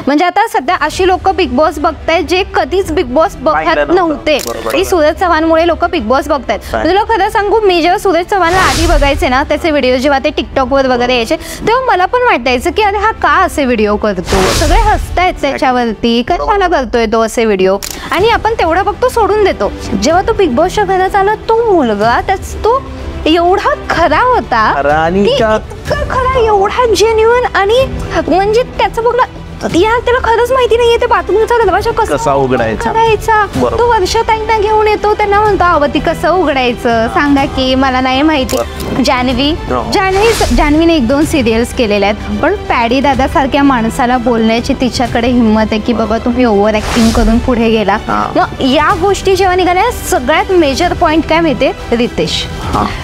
म्हणजे आता सध्या अशी लोक बिग बॉस बघतायत जे कधीच बिग बॉस बघत नव्हते, की सूरज चव्हाणमुळे लोक बिग बॉस बघतायत. तुला खरं सांगू, मी जेव्हा सूरज चव्हाणला आधी बघायचे ना त्याचे व्हिडिओ, जेव्हा ते टिकटॉकवर वगैरे यायचे, तेव्हा मला पण वाटायचं की अरे हा का असे व्हिडिओ करतो, सगळे हसतायत त्याच्यावरती, कशाला करतोय तो असे व्हिडिओ, आणि आपण तेवढा बघतो सोडून देतो. जेव्हा तो बिग बॉसच्या घरात आला, तो मुलगा तो एवढा खरा होता, खरा, एवढा जेन्युइन, आणि म्हणजे त्याचं बघलं यार त्याला खरंच माहिती नाहीये ते बाथरूमचा दरवाजा कसा उघडायचा. तो वर्षाताईंना घेऊन येतो, त्यांना म्हणतो अवती कसं उघडायचं सांगा की, मला नाही माहिती. जान्हवीने 1-2 सिरियल्स केलेल्या आहेत, पण पॅडी दादा सारख्या माणसाला बोलण्याची तिच्याकडे हिंमत आहे की बाबा तुम्ही ओव्हर ऍक्टिंग करून पुढे गेला. मग या गोष्टी जेव्हा निघाल्या, सगळ्यात मेजर पॉइंट काय माहितीये,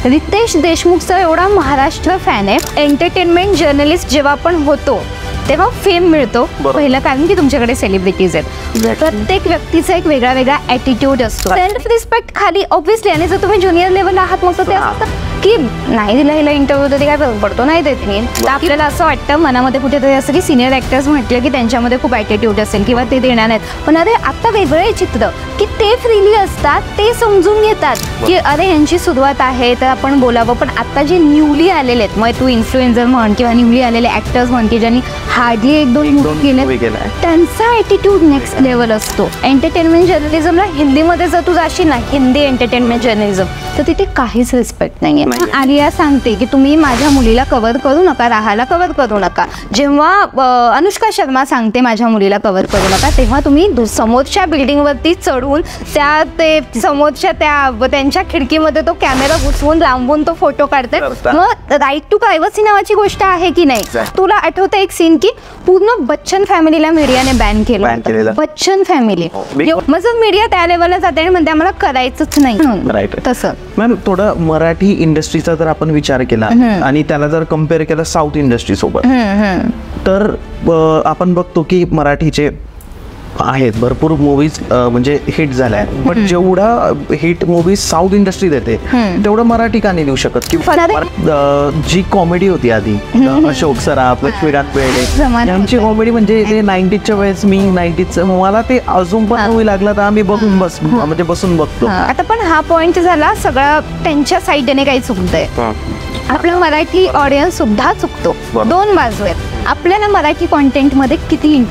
रितेश देशमुखचा एवढा महाराष्ट्र फॅन आहे. एंटरटेनमेंट जर्नलिस्ट जेव्हा आपण होतो तेव्हा फेम मिळतो पहिलं कारण की तुमच्याकडे सेलिब्रिटीज आहेत. प्रत्येक व्यक्तीचा एक वेगळा वेगळा ॲटिट्यूड असतो, सेल्फ रिस्पेक्ट खाली ऑब्व्हियसली. आणि जर तुम्ही ज्युनियर लेवलला आहात मग ते असतं की नाही दिला हिला इंटरव्ह्यू तर ते काय फरक पडतो, नाही देत मी. आपल्याला असं वाटतं मनामध्ये कुठेतरी असं की सिनियर ॲक्टर्स म्हटलं की त्यांच्यामध्ये खूप ॲटिट्यूड असेल किंवा ते देणार नाहीत, पण अरे आता वेगळं आहे चित्र की ते फ्रीली असतात, ते समजून घेतात की अरे यांची सुरुवात आहे तर आपण बोलावं. पण आता जे न्यूली आलेले आहेत, मग तू इन्फ्लुएन्सर म्हण किंवा न्यूली आलेले ॲक्टर्स म्हण की ज्यांनी हार्डली 1-2 मूवी केले, त्यांचा ॲटिट्यूड नेक्स्ट लेवल असतो. एंटरटेनमेंट जर्नलिझमला हिंदीमध्ये जर तू जाशील ना, हिंदी एंटरटेनमेंट जर्नलिझम, तर तिथे काहीच रिस्पेक्ट नाही आहे. आलिया सांगते की तुम्ही माझ्या मुलीला कव्हर करू नका, राहाला कव्हर करू नका. जेव्हा अनुष्का शर्मा सांगते माझ्या मुलीला कव्हर करू नका, तेव्हा तुम्ही समोरच्या बिल्डिंगवरती चढून समोरच्या त्यांच्या खिडकीमध्ये तो कॅमेरा घुसवून लांबून तो फोटो काढते. मग राईट टू प्रायव्हसी नावाची गोष्ट आहे की नाही. तुला आठवतं एक सीन की पूर्ण बच्चन फॅमिलीला मीडियाने बॅन केलं. बच्चन फॅमिली, मग मीडिया त्या लेवलला जाते आणि म्हणते आम्हाला करायचंच नाही. तसं मॅम थोडं मराठी इंडस्ट्रीचा जर आपण विचार केला आणि त्याला जर कम्पेअर केला साऊथ इंडस्ट्री सोबत, तर आपण बघतो की मराठीचे आहेत भरपूर मूवीज म्हणजे हिट झाल्या आहेत, पण जेवढा हिट मूवीज साऊथ इंडस्ट्री देते तेवढं मराठी का नाही देऊ शकत. किंवा जी कॉमेडी होती आधी, अशोक सराफ, लक्ष्मीकांत बेर्डे यांची कॉमेडी, म्हणजे ते 90च्या वेळेस, मी 90चं, मला ते अजून पण मूवी लागला तर आम्ही बसून बघतो. आता पण हा पॉइंट झाला सगळा त्यांच्या साईडने काही चुकतंय, आपला मराठी ऑडियन्स सुद्धा चुकतो. 2 बाजू आहेत. आपल्याला मराठी कॉन्टेंट मध्ये किती.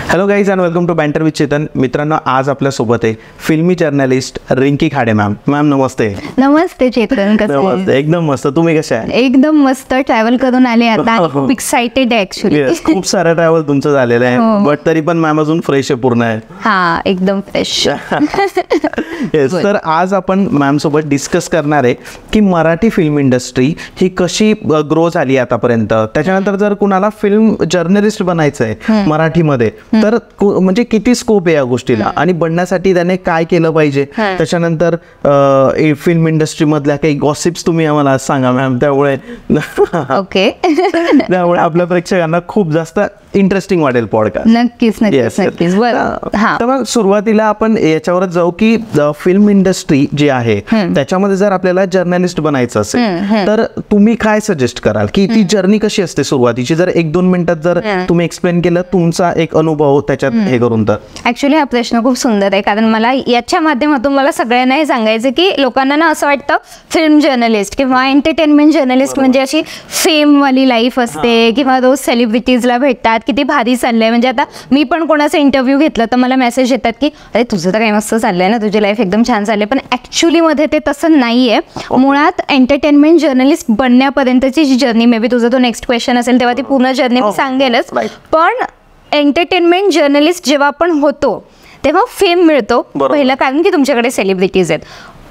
Hello guys and welcome to banter with Chetan. मित्रांनो, आज आपल्या सोबत आहे filmy journalist Rinki Khade ma'am. Ma'am नमस्ते. नमस्ते चेतन, नमस्ते. एकदम मस्त. तुम्ही कशा आहे? एकदम मस्त. ट्रॅव्हल करून आले आता, खूप एक्साइटेड आहे ऍक्च्युली. खूप सारा ट्रॅव्हल तुमचं झालेलं आहे, बट तरी पण मॅम अजून फ्रेश आहे पूर्ण आहे. हा, एकदम फ्रेश. तर आज आपण मॅम सोबत डिस्कस करणार आहे की मराठी फिल्म इंडस्ट्री ही कशी ग्रो झाली आतापर्यंत. त्याच्यानंतर जर कुणाला फिल्म जर्नलिस्ट बनायचं आहे मराठीमध्ये, तर म्हणजे किती स्कोप आहे या गोष्टीला आणि बनण्यासाठी त्याने काय केलं पाहिजे. त्याच्यानंतर फिल्म इंडस्ट्री मधल्या काही गॉसिप्स तुम्ही आम्हाला सांगा मॅम. त्यामुळे आपल्या प्रेक्षकांना खूप जास्त इंटरेस्टिंग वाटेल पॉडकास्ट. नक्कीच नक्कीच. तर मग सुरुवातीला आपण याच्यावरच जाऊ की फिल्म इंडस्ट्री जी आहे त्याच्यामध्ये जर आपल्याला जर्नलिस्ट बनायचं असेल तर तुम्ही काय सजेस्ट कराल की ती जर्नी कशी असते सुरुवातीची. जर 1-2 मिनिटात जर तुम्ही एक्सप्लेन केलं तुमचा एक अनुभव त्याच्यात हे करून. तर ऍक्च्युली हा प्रश्न खूप सुंदर आहे, कारण मला याच्या माध्यमातून मला सगळ्यांना हे सांगायचं की लोकांना ना असं वाटतं फिल्म जर्नलिस्ट किंवा एंटरटेनमेंट जर्नलिस्ट म्हणजे अशी फेम वाली लाईफ असते किंवा रोज सेलिब्रिटीजला भेटतात, किती भारी चाललंय. म्हणजे आता मी पण कोणाचा इंटरव्ह्यू घेतलं तर मला मेसेज येतात की अरे तुझं तर काही मस्त चाललंय ना, तुझी लाईफ एकदम छान चालली. पण ऍक्च्युली मध्ये ते तसं नाहीये. मुळात एंटरटेनमेंट जर्नलिस्ट बनण्यापर्यंतची जी जर्नी, मे बी तुझा तो नेक्स्ट क्वेश्चन असेल तेव्हा ती पूर्ण जर्नी मी सांगेलच, पण एंटरटेनमेंट जर्नलिस्ट जेव्हा आपण होतो तेव्हा फेम मिळतो पहिलं कारण की तुमच्याकडे सेलिब्रिटीज आहेत.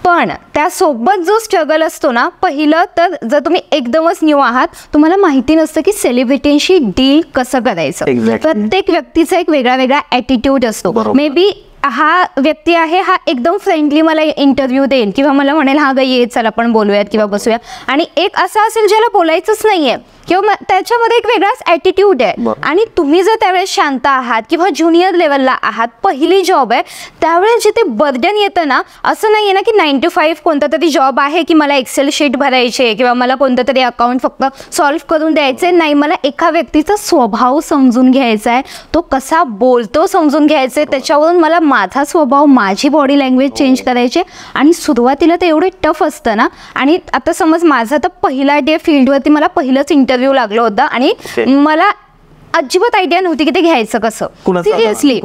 पण त्यासोबत जो स्ट्रगल असतो ना, पहिलं तर जर तुम्ही एकदमच न्यू आहात, तुम्हाला माहिती नसतं की सेलिब्रिटींशी डील कसं करायचं. प्रत्येक व्यक्तीचा एक वेगळा वेगळा ॲटिट्यूड असतो. मे बी हा व्यक्ती आहे हा एकदम फ्रेंडली मला इंटरव्ह्यू देईल किंवा मला म्हणेल हा गं ये चल आपण बोलूयात किंवा बसूया, आणि एक असा असेल ज्याला बोलायचंच नाहीये किंवा त्याच्यामध्ये एक वेगळाच ॲटिट्यूड आहे. आणि तुम्ही जर त्यावेळेस शांत आहात किंवा ज्युनियर लेवलला आहात, पहिली जॉब आहे, त्यावेळेस जिथे बर्डन येतं ना, असं नाही आहे ना की 9 to 5 कोणता तरी जॉब आहे की मला एक्सेल शीट भरायचे किंवा मला कोणतं तरी अकाउंट फक्त सॉल्व्ह करून द्यायचे. नाही, मला एका व्यक्तीचा स्वभाव समजून घ्यायचा आहे, तो कसा बोलतो समजून घ्यायचं आहे, त्याच्यावरून मला माझा स्वभाव, माझी बॉडी लँग्वेज चेंज करायचे. आणि सुरुवातीला ते एवढे टफ असतं ना. आणि आता समज माझा तर पहिला डे फील्डवरती मला पहिलंच इंटरव्ह्यू लागलं होतं आणि मला अजिबात आयडिया नव्हती की ते घ्यायचं कसं. सिरियसली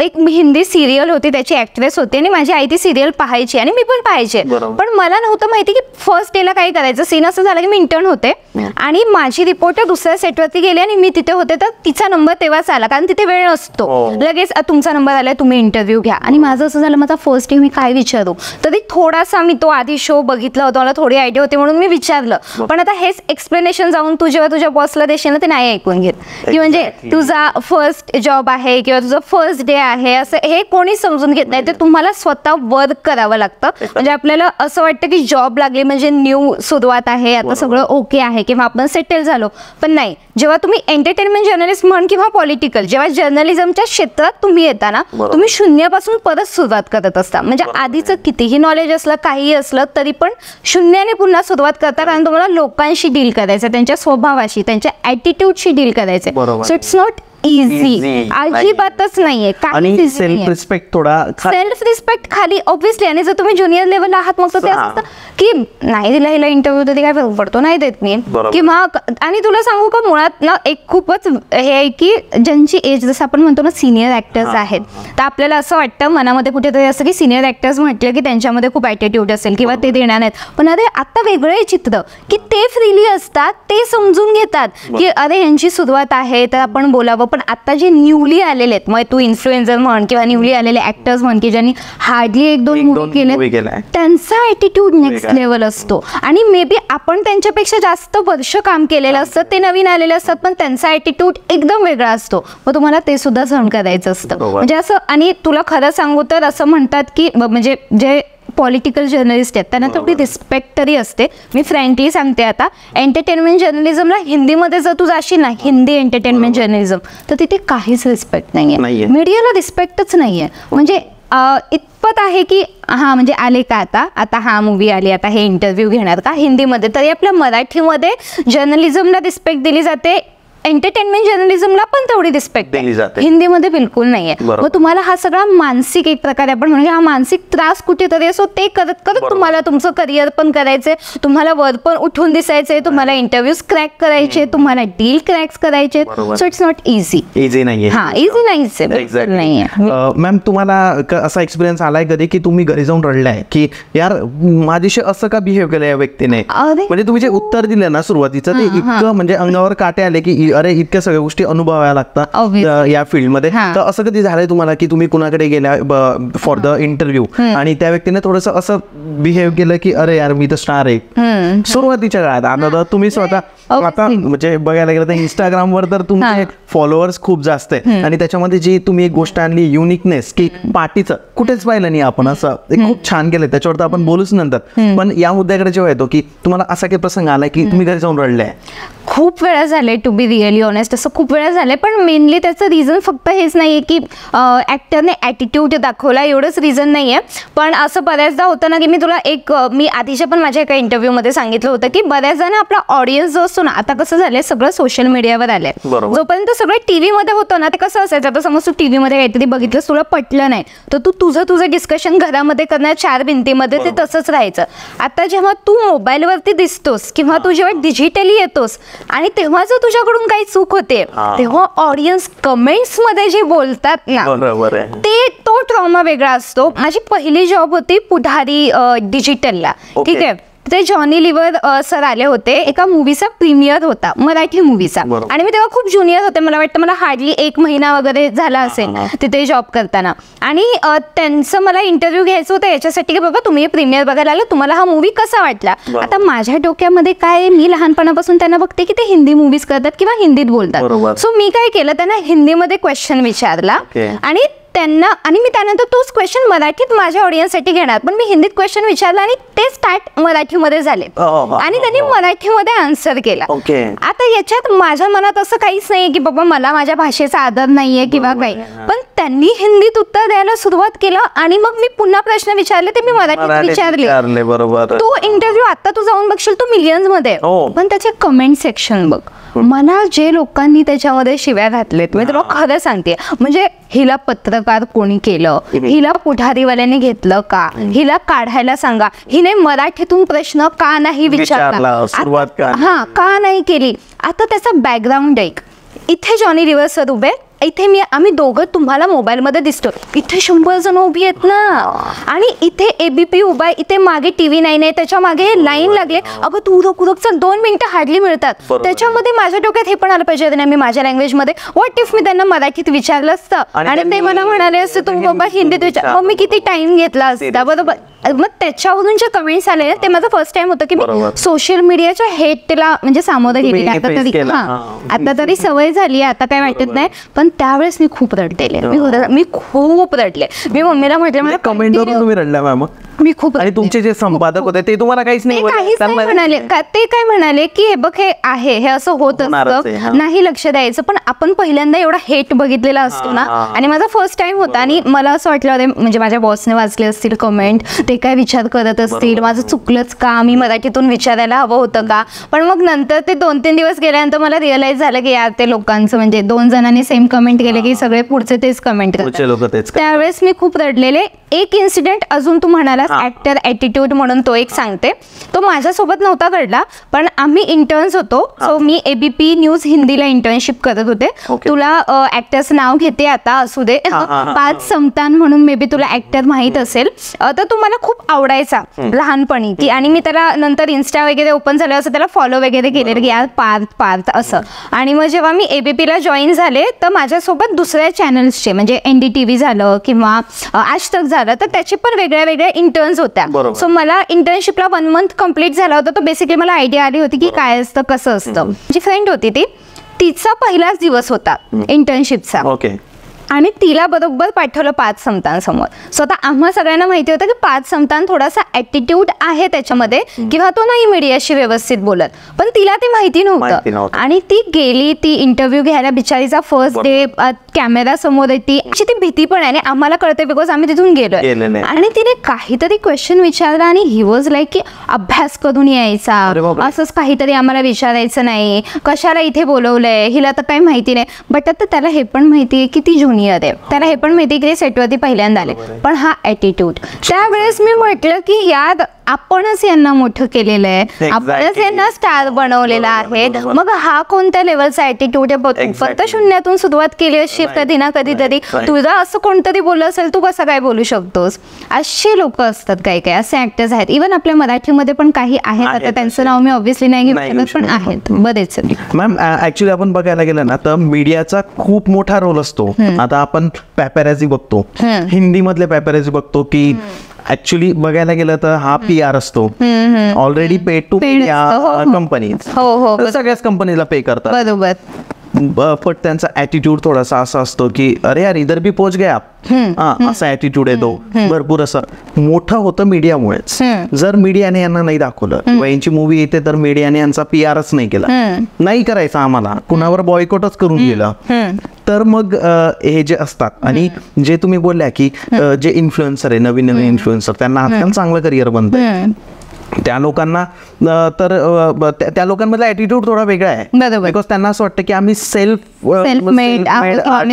एक हिंदी सिरियल होती, त्याची ऍक्ट्रेस होती आणि माझी आई ती सिरियल पाहायची आणि मी पण पाहायचे, पण मला नव्हतं माहिती की फर्स्ट डेला काय करायचं. सीन असं झालं की मी इंटर्न होते आणि माझी रिपोर्टर दुसऱ्या सेटवरती गेली आणि मी तिथे होते, तर तिचा नंबर तेव्हाच आला, कारण तिथे वेळ नसतो, लगेच तुमचा नंबर आलाय तुम्ही इंटरव्ह्यू घ्या. आणि माझं असं झालं, माझा फर्स्ट डे मी काय विचारू, तरी थोडासा मी तो आधी शो बघितला होता, मला थोडी आयडिया होती म्हणून मी विचारलं. पण आता हेच एक्सप्लेनेशन जाऊन तू जेव्हा तुझ्या बॉसला देशील ना, ते नाही ऐकून घेत की म्हणजे तुझा फर्स्ट जॉब आहे किंवा तुझा फर्स्ट डे आहे, असं हे कोणी समजून घेत नाही. ते तुम्हाला स्वतः वर्क करावं लागतं. म्हणजे आपल्याला असं वाटतं की जॉब लागली म्हणजे न्यू सुरुवात आहे, आता सगळं ओके आहे किंवा आपण सेटल झालो. पण नाही, जेव्हा तुम्ही एंटरटेनमेंट जर्नलिस्ट म्हण किंवा पॉलिटिकल, जेव्हा जर्नलिझमच्या क्षेत्रात तुम्ही येता ना, तुम्ही शून्यापासून परत सुरुवात करत असता. म्हणजे आधीचं कितीही नॉलेज असलं, काहीही असलं तरी पण शून्याने पुन्हा सुरुवात करता, कारण तुम्हाला लोकांशी डील करायचं, त्यांच्या स्वभावाशी, त्यांच्या ॲटिट्यूडशी डील करायचं. सो इट्स नॉट इझी, अजिबातच नाहीये. आणि सेल्फ रिस्पेक्ट, थोडा सेल्फ रिस्पेक्ट खाली ऑब्व्हियसली. आणि जर तुम्ही ज्युनियर लेवलला आहात मग ते असतं की नाही दिला हिला इंटरव्ह्यू तर काय फरक पडतो, नाही देत मी किंवा. आणि तुला सांगू का, मुळात ना एक खूपच हे आहे की ज्यांची एज, जसं आपण म्हणतो ना सिनियर ॲक्टर्स आहेत, तर आपल्याला असं वाटतं मनामध्ये कुठेतरी असं की सिनियर ॲक्टर्स म्हटलं की त्यांच्यामध्ये खूप ॲटिट्यूड असेल किंवा ते देणार नाहीत. पण अरे आता वेगळं आहे चित्र की ते फ्रीली असतात, ते समजून घेतात की अरे यांची सुरुवात आहे तर आपण बोलावं. पण आता जे न्यूली आलेले आहेत, मग तू इन्फ्लुएन्सर म्हण किंवा न्यूली आलेले ॲक्टर्स म्हण की ज्यांनी हार्डली 1-2 मूवी केले, त्यांचा ॲटिट्यूड नेक्स्ट लेवल असतो. आणि मे बी आपण त्यांच्यापेक्षा जास्त वर्ष काम केलेलं असतं, ते नवीन आलेले असतात, पण त्यांचा ॲटिट्यूड एकदम वेगळा असतो. मग तुम्हाला ते सुद्धा सहन करायचं असतं. म्हणजे असं. आणि तुला खरं सांगू तर असं म्हणतात की म्हणजे जे पॉलिटिकल जर्नलिस्ट आहेत त्यांना तेवढी रिस्पेक्ट तरी असते. मी फ्रँकली सांगते, आता एंटरटेनमेंट जर्नलिझमला हिंदीमध्ये जर तू जाशील ना, हिंदी एंटरटेनमेंट जर्नलिझम, तर तिथे काहीच रिस्पेक्ट नाहीये. मीडियाला रिस्पेक्टच नाहीये. म्हणजे इतपत आहे की हा म्हणजे आले का आता हा मूवी आली, आता हे इंटरव्ह्यू घेणार का हिंदीमध्ये, तरी आपल्या मराठीमध्ये जर्नलिझमला रिस्पेक्ट दिली जाते, एंटरटेनमेंट जर्नलिझमला पण तेवढी रिस्पेक्ट दिली जाते, हिंदीमध्ये बिलकुल नाहीये. मग तुम्हाला हा सगळा मानसिक, एक प्रकारे आपण म्हणजे हा मानसिक त्रास कुठेतरी असो, ते करत करत तुम्हाला तुमचं करिअर पण करायचंय, तुम्हाला वर पण उठून दिसायचंय, तुम्हाला इंटरव्ह्यूज क्रॅक करायचे, तुम्हाला डील क्रॅक्स करायचे. सो इट्स नॉट इझी नाहीये. हा, इझी नाहीये. मॅम, तुम्हाला असा एक्सपिरियन्स आलाय कधी की तुम्ही घरी जाऊन रडलाय की यार माझ्याशी असं का बिहेव केलं या व्यक्तीने? म्हणजे तुम्ही जे उत्तर दिलं ना सुरुवातीचं, ते इतकं म्हणजे अंगावर काटे आले की अरे इतक्या सगळ्या गोष्टी अनुभवाव्या लागतात या फील्डमध्ये. तर असं कधी झालंय तुम्हाला की तुम्ही कुणाकडे गेल्या फॉर द इंटरव्ह्यू आणि त्या व्यक्तीने थोडस असं बिहेव केलं की अरे यार मी तर स्टार आहे सुरुवातीच्या काळात? आता तुम्ही स्वतः आता म्हणजे बघायला गेलं तर इंस्टाग्रामवर तर तुमचे फॉलोअर्स खूप जास्त आहे आणि त्याच्यामध्ये जी तुम्ही एक गोष्ट आणली युनिकनेस की पार्टीचं कुठेच पाहिलं नाही आपण, असं खूप छान केलंय, त्याच्यावर तर आपण बोलूच नंतर. पण या मुद्द्याकडे जेव्हा येतो की तुम्हाला असा काही प्रसंग आलाय की तुम्ही घरी जाऊन रडलाय? खूप वेळा झाले, टू बी रिअली ऑनेस्ट, असं खूप वेळा झालंय. पण मेनली त्याचं रिझन फक्त हेच नाहीये की ऍक्टरने ॲटिट्यूड दाखवला, एवढंच रिझन नाहीये. पण असं बऱ्याचदा होतं ना की मी आधीच्या पण माझ्या एका इंटरव्ह्यूमध्ये सांगितलं होतं की बऱ्याच जण आपला ऑडियन्स जो असतो ना, आता कसं झालंय सगळं सोशल मीडियावर आलंय. जोपर्यंत सगळं टीव्ही मध्ये होतं ना, ते कसं असायचं, आता समज तू टीव्ही मध्ये काहीतरी बघितलं, तुला पटलं नाही तर तू तुझं डिस्कशन घरामध्ये करणार 4 भिंतीमध्ये, ते तसंच राहायचं. आता जेव्हा तू मोबाईलवरती दिसतोस किंवा तू जेव्हा डिजिटली येतोस आणि तेव्हा जर तुझ्याकडून काही चूक होते, तेव्हा ऑडियन्स कमेंट्स मध्ये जे बोलतात ना, तो ट्रॉमा वेगळा असतो. माझी पहिली जॉब होती पुढारी डिजिटलला, ठीक आहे. ते जॉनी लिव्हर सर आले होते, एका मूवीचा प्रीमियर होता, मराठी मूवीचा, आणि मी तेव्हा खूप ज्युनियर होते, मला वाटतं मला हार्डली 1 महिना वगैरे झाला असेल तिथे जॉब करताना. आणि त्यांचं मला इंटरव्ह्यू घ्यायचं होतं याच्यासाठी की बाबा तुम्ही प्रीमियर बघायला आला, तुम्हाला हा मूवी कसा वाटला. आता माझ्या डोक्यामध्ये काय, मी लहानपणापासून त्यांना बघते की ते हिंदी मूवीज करतात किंवा हिंदीत बोलतात. सो मी काय केलं, त्यांना हिंदीमध्ये क्वेश्चन विचारला आणि त्यांना, आणि मी त्यानंतर तोच क्वेश्चन मराठीत माझ्या ऑडियन्ससाठी घेणार, पण मी हिंदीत क्वेश्चन विचारला आणि ते स्टार्ट मराठीमध्ये झाले आणि त्यांनी मराठीमध्ये आन्सर केला. आता याच्यात माझ्या मनात असं काहीच नाहीये की बाबा मला माझ्या भाषेचा आदर नाहीये किंवा काही, पण त्यांनी हिंदीत उत्तर द्यायला सुरुवात केलं आणि मग मी पुन्हा प्रश्न विचारले ते मी मराठीत विचारले. बरोबर. तो इंटरव्ह्यू आता तू जाऊन बघशील तो मिलियन्स मध्ये, पण त्याचे कमेंट सेक्शन बघ, मला जे लोकांनी त्याच्यामध्ये शिव्या घातलेत मी तुला खरं सांगते, म्हणजे हिला पत्रकार कोणी केलं, हिला पुढारीवाल्याने घेतलं का, हिला काढायला सांगा, हिने मराठीतून प्रश्न का नाही विचारला, का नाही केली. आता त्याचा बॅकग्राऊंड ऐक, इथे जॉनी लिव्हर सर उभे, इथे आम्ही दोघं तुम्हाला मोबाईलमध्ये दिसतो, इथे 100 जण उभी आहेत ना, आणि इथे ABP उभा आहे, इथे मागे TV9 आहे, त्याच्या मागे लाईन लागले, अगं तू चल 2 मिनिटं हार्डली मिळतात. त्याच्यामध्ये माझ्या डोक्यात हे पण आलं पाहिजे नाही, मी माझ्या लँग्वेजमध्ये व्हॉट इफ मी त्यांना मराठीत विचारलं असतं आणि ते मला म्हणाले असते तू बाबा हिंदीत विचार, मग मी किती टाइम घेतला असता. बरोबर. मग त्याच्यावरून जे कमेंट्स आले ते माझं फर्स्ट टाइम होतं की मी सोशल मीडियाच्या हेटला म्हणजे सामोरं गेली. आता तरी सवय झाली, आता काय वाटत नाही, पण त्यावेळेस मी खूप रडलेले, मी खूप रडले. मी मम्मीला म्हटलं मला कमेंट करून तुम्ही रडला मॅम? मी खूप. आणि तुमचे जे संपादक होते ते तुम्हाला काहीच नाही म्हणाले का, ते काय म्हणाले की हे बघ हे आहे, हे असं होत असतं, नाही लक्ष द्यायचं. पण आपण पहिल्यांदा एवढा हेट बघितलेला असतो ना, आणि माझा फर्स्ट टाइम होता आणि मला असं वाटलं म्हणजे माझ्या बॉसने वाचले असतील कमेंट, ते काय विचार करत असतील माझं चुकलंच का, मी मराठीतून विचारायला हवं होतं का. पण मग नंतर ते 2-3 दिवस गेल्यानंतर मला रिअलाइज झालं की यार ते लोकांचं म्हणजे 2 जणांनी सेम कमेंट केले की सगळे पुढचे तेच कमेंट करतात. त्यावेळेस मी खूप रडलेले. एक इन्सिडेंट अजून तू म्हणाला ऍक्टर ॲटिट्यूड म्हणून, तो एक सांगते. तो माझ्यासोबत नव्हता घडला, पण आम्ही इंटर्न्स होतो. सो मी ABP न्यूज हिंदीला इंटर्नशिप करत होते. तुला ऍक्टरचं नाव घेते आता, असू दे, पार्थ समतान म्हणून मे बी तुला ऍक्टर माहित असेल. तर तो मला खूप आवडायचा लहानपणी की, आणि मी त्याला नंतर इन्स्टा वगैरे ओपन झालं असं त्याला फॉलो वगैरे केलेलं की यार पार्थ असं. आणि मग जेव्हा मी ABPला जॉईन झाले तर माझ्यासोबत दुसऱ्या चॅनल्सचे म्हणजे NDTV झालं किंवा आज तक झालं, तर त्याचे पण वेगळ्या वेगळ्या इंटर्न्स होत्या. सो मला इंटर्नशिपला 1 मंथ कंप्लीट झाला होता. तो बेसिकली मला आयडिया आली होती की काय असतं कसं असतं. जी फ्रेंड होती तिचा पहिलाच दिवस होता इंटर्नशिपचा, आणि तिला बरोबर पाठवलं पार्थ समतानसमोर. सो आता आम्हा सगळ्यांना माहिती होतं की पार्थ समतान थोडासा ॲटिट्यूड आहे त्याच्यामध्ये किंवा तो नाही मीडियाशी व्यवस्थित बोलत, पण तिला ते माहिती नव्हतं. आणि ती गेली, ती इंटरव्ह्यू घ्यायला, बिचारीचा फर्स्ट डे, कॅमेरा समोर येते, अशी ती भीती पण आहे आणि आम्हाला कळते बिकॉज आम्ही तिथून गेलोय. आणि तिने काहीतरी क्वेश्चन विचारला आणि ही वॉज लाईक की अभ्यास करून यायचा, असंच काहीतरी आम्हाला विचारायचं नाही, कशाला इथे बोलवलंय, हिला तर काही माहिती नाही. बट आता त्याला हे पण माहिती आहे की ती जुनियर आहे, त्याला हे पण माहिती की ते सेटवरती पहिल्यांदा आले, पण हा ॲटिट्यूड. त्यावेळेस मी म्हटलं की यार आपणच यांना मोठं केलेलं आहे, आपणच यांना स्टार बनवलेला आहे, मग हा कोणत्या लेवलचा ॲटिट्यूड आहे. फक्त शून्यातून सुरुवात केली अशी कधी ना कधीतरी, तुझं असं कोणतरी बोललं असेल तू कसं काय बोलू शकतोस. असे लोक असतात, काही काही असे ऍक्टर्स आहेत. इव्हन आपल्या मराठीमध्ये पण काही आहेत, आता त्यांचं नाव मी ऑब्व्हियसली नाही घेऊ शकत, पण आहेत बरेच. मॅम ऍक्च्युली आपण बघायला गेलं ना तर मीडियाचा खूप मोठा रोल असतो. आता आपण पॅपॅराझी बघतो, हिंदी मधले पॅपॅराझी बघतो की ऍक्च्युली बघायला गेलं तर हा PR असतो, ऑलरेडी पेड टू कंपनीज, सगळ्याच कंपनीला पे करतात. बरोबर. पण त्यांचा ॲटिट्यूड थोडासा असा असतो की अरे यार इधर भी पोहोच गया, असा ॲटिट्यूड येतो भरपूर. असं मोठं होतं मीडियामुळेच. जर मीडियाने यांना नाही दाखवलं किंवा यांची मूवी येते तर मीडियाने यांचा PRच नाही केला, नाही करायचा आम्हाला, कुणावर बॉयकॉटच करून गेलं, तर मग हे जे असतात. आणि जे तुम्ही बोलल्या की जे इन्फ्लुएन्सर आहे, नवीन नवीन इन्फ्लुएन्सर, त्यांना आजकाल चांगलं करिअर बनतंय, त्या लोकांना तर त्या लोकांमधला ॲटिट्यूड थोडा वेगळा आहे. बिकॉज त्यांना असं वाटतं की आम्ही सेल्फ मेड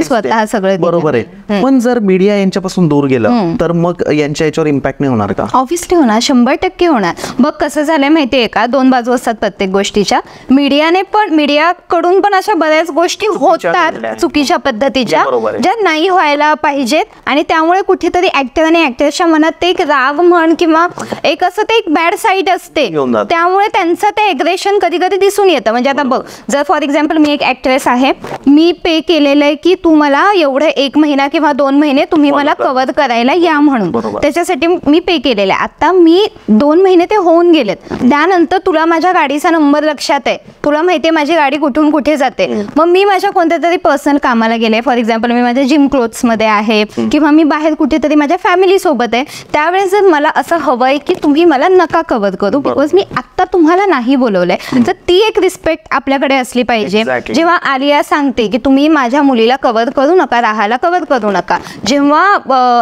स्वतः सगळं बरोबर आहे. पण जर मीडिया यांच्यापासून दूर गेलं तर मग यांच्या याच्यावर इम्पॅक्ट नाही होणार का? ऑब्व्हियसली होणार, 100% होणार. बघ कसं झालंय माहितीये का, 2 बाजू असतात प्रत्येक गोष्टीच्या. मीडियाकडून पण अशा बऱ्याच गोष्टी होतात चुकीच्या पद्धतीच्या, ज्या नाही व्हायला पाहिजेत, आणि त्यामुळे कुठेतरी ऍक्टर आणि ऍक्टरच्या मनात ते एक राग म्हण किंवा एक असं ते एक बॅड साईड असते, त्यामुळे त्यांचं ते एग्रेशन कधी कधी दिसून येतं. म्हणजे आता बघ, जर फॉर एक्झाम्पल मी एक ऍक्ट्रेस आहे, मी पे केलेलं आहे की तू मला एवढे 1 महिना किंवा 2 महिने तुम्ही मला कव्हर करायला या म्हणून, त्याच्यासाठी मी पे केलेलं आहे. आता मी 2 महिने ते होऊन गेलेत, त्यानंतर तुला माझ्या गाडीचा नंबर लक्षात आहे, तुला माहिती आहे माझी गाडी कुठून कुठे जाते, मग मी माझ्या कोणत्या तरी पर्सनल कामाला गेले, फॉर एक्झाम्पल मी माझ्या जिम क्लोथ्स मध्ये आहे किंवा मी बाहेर कुठेतरी माझ्या फॅमिली सोबत आहे, त्यावेळेस जर मला असं हवंय की तुम्ही मला नका कव्हर करू बिकॉज मी आत्ता तुम्हाला नाही बोलवलंय, तर ती एक रिस्पेक्ट आपल्याकडे असली पाहिजे. जेव्हा आलिया सांगते की तुम्ही माझ्या मुलीला कव्हर करू नका, राहाला कव्हर करू नका, जेव्हा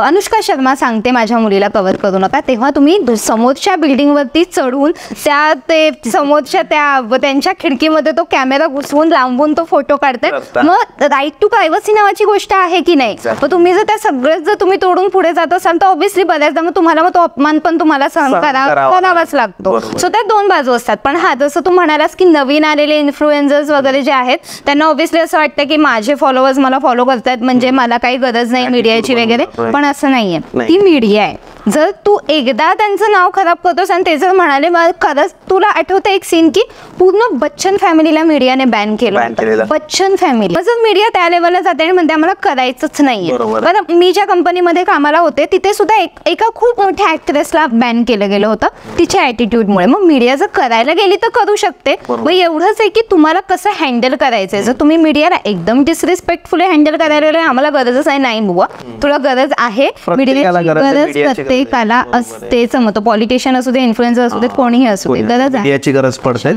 अनुष्का शर्मा सांगते माझ्या मुलीला कव्हर करू नका, तेव्हा तुम्ही समोरच्या बिल्डिंग वरती चढून त्या ते समोरच्या त्यांच्या खिडकीमध्ये तो कॅमेरा घुसवून लांबून तो फोटो काढताय. मग राईट टू प्रायव्हसी नावाची गोष्ट आहे की नाही, मग तुम्ही जर त्या सगळं जर तुम्ही तोडून पुढे जात असाल तर ऑब्व्हियसली बऱ्याचदा मग तुम्हाला तो अपमान पण तुम्हाला सहन करावाच लागतो. सो त्या 2 बाजू असतात. पण हा, जसं तू म्हणालास की नवीन आलेले इन्फ्लुएन्सर्स वगैरे जे आहेत त्यांना ऑब्व्हियसली असं वाटतं की माझे फॉलोअर्स मला फॉलो करतात म्हणजे मला काही गरज नाही मीडियाची वगैरे, पण असं नाहीये. ती मीडिया आहे. जर तू एकदा त्यांचं नाव खराब करतोस आणि ते जर म्हणाले, खरंच तुला आठवतं एक सीन की पूर्ण बच्चन फॅमिलीला मीडियाने बॅन केलं, बच्चन फॅमिली. जर मीडिया त्या लेवलला जाते आणि म्हणते आम्हाला करायचंच नाहीये. बरं, मी ज्या कंपनीमध्ये कामाला होते तिथे सुद्धा एका खूप मोठ्या ऍक्ट्रेसला बॅन केलं गेलं होतं तिच्या ऍटिट्यूडमुळे. मग मीडिया जर करायला गेली तर करू शकते, मग एवढंच आहे की तुम्हाला कसं हँडल करायचंय. जर तुम्ही मीडियाला एकदम डिसरिस्पेक्टफुली हँडल करायला आम्हाला गरजच नाही बुवा, तुला गरज आहे, मीडियाची गरज प्रत्येकाला असतेच, मग तो पॉलिटिशियन असू दे, इन्फ्लुएन्सर असू दे, कोणीही असू दे, गरज आहे, मीडियाची गरज पडते.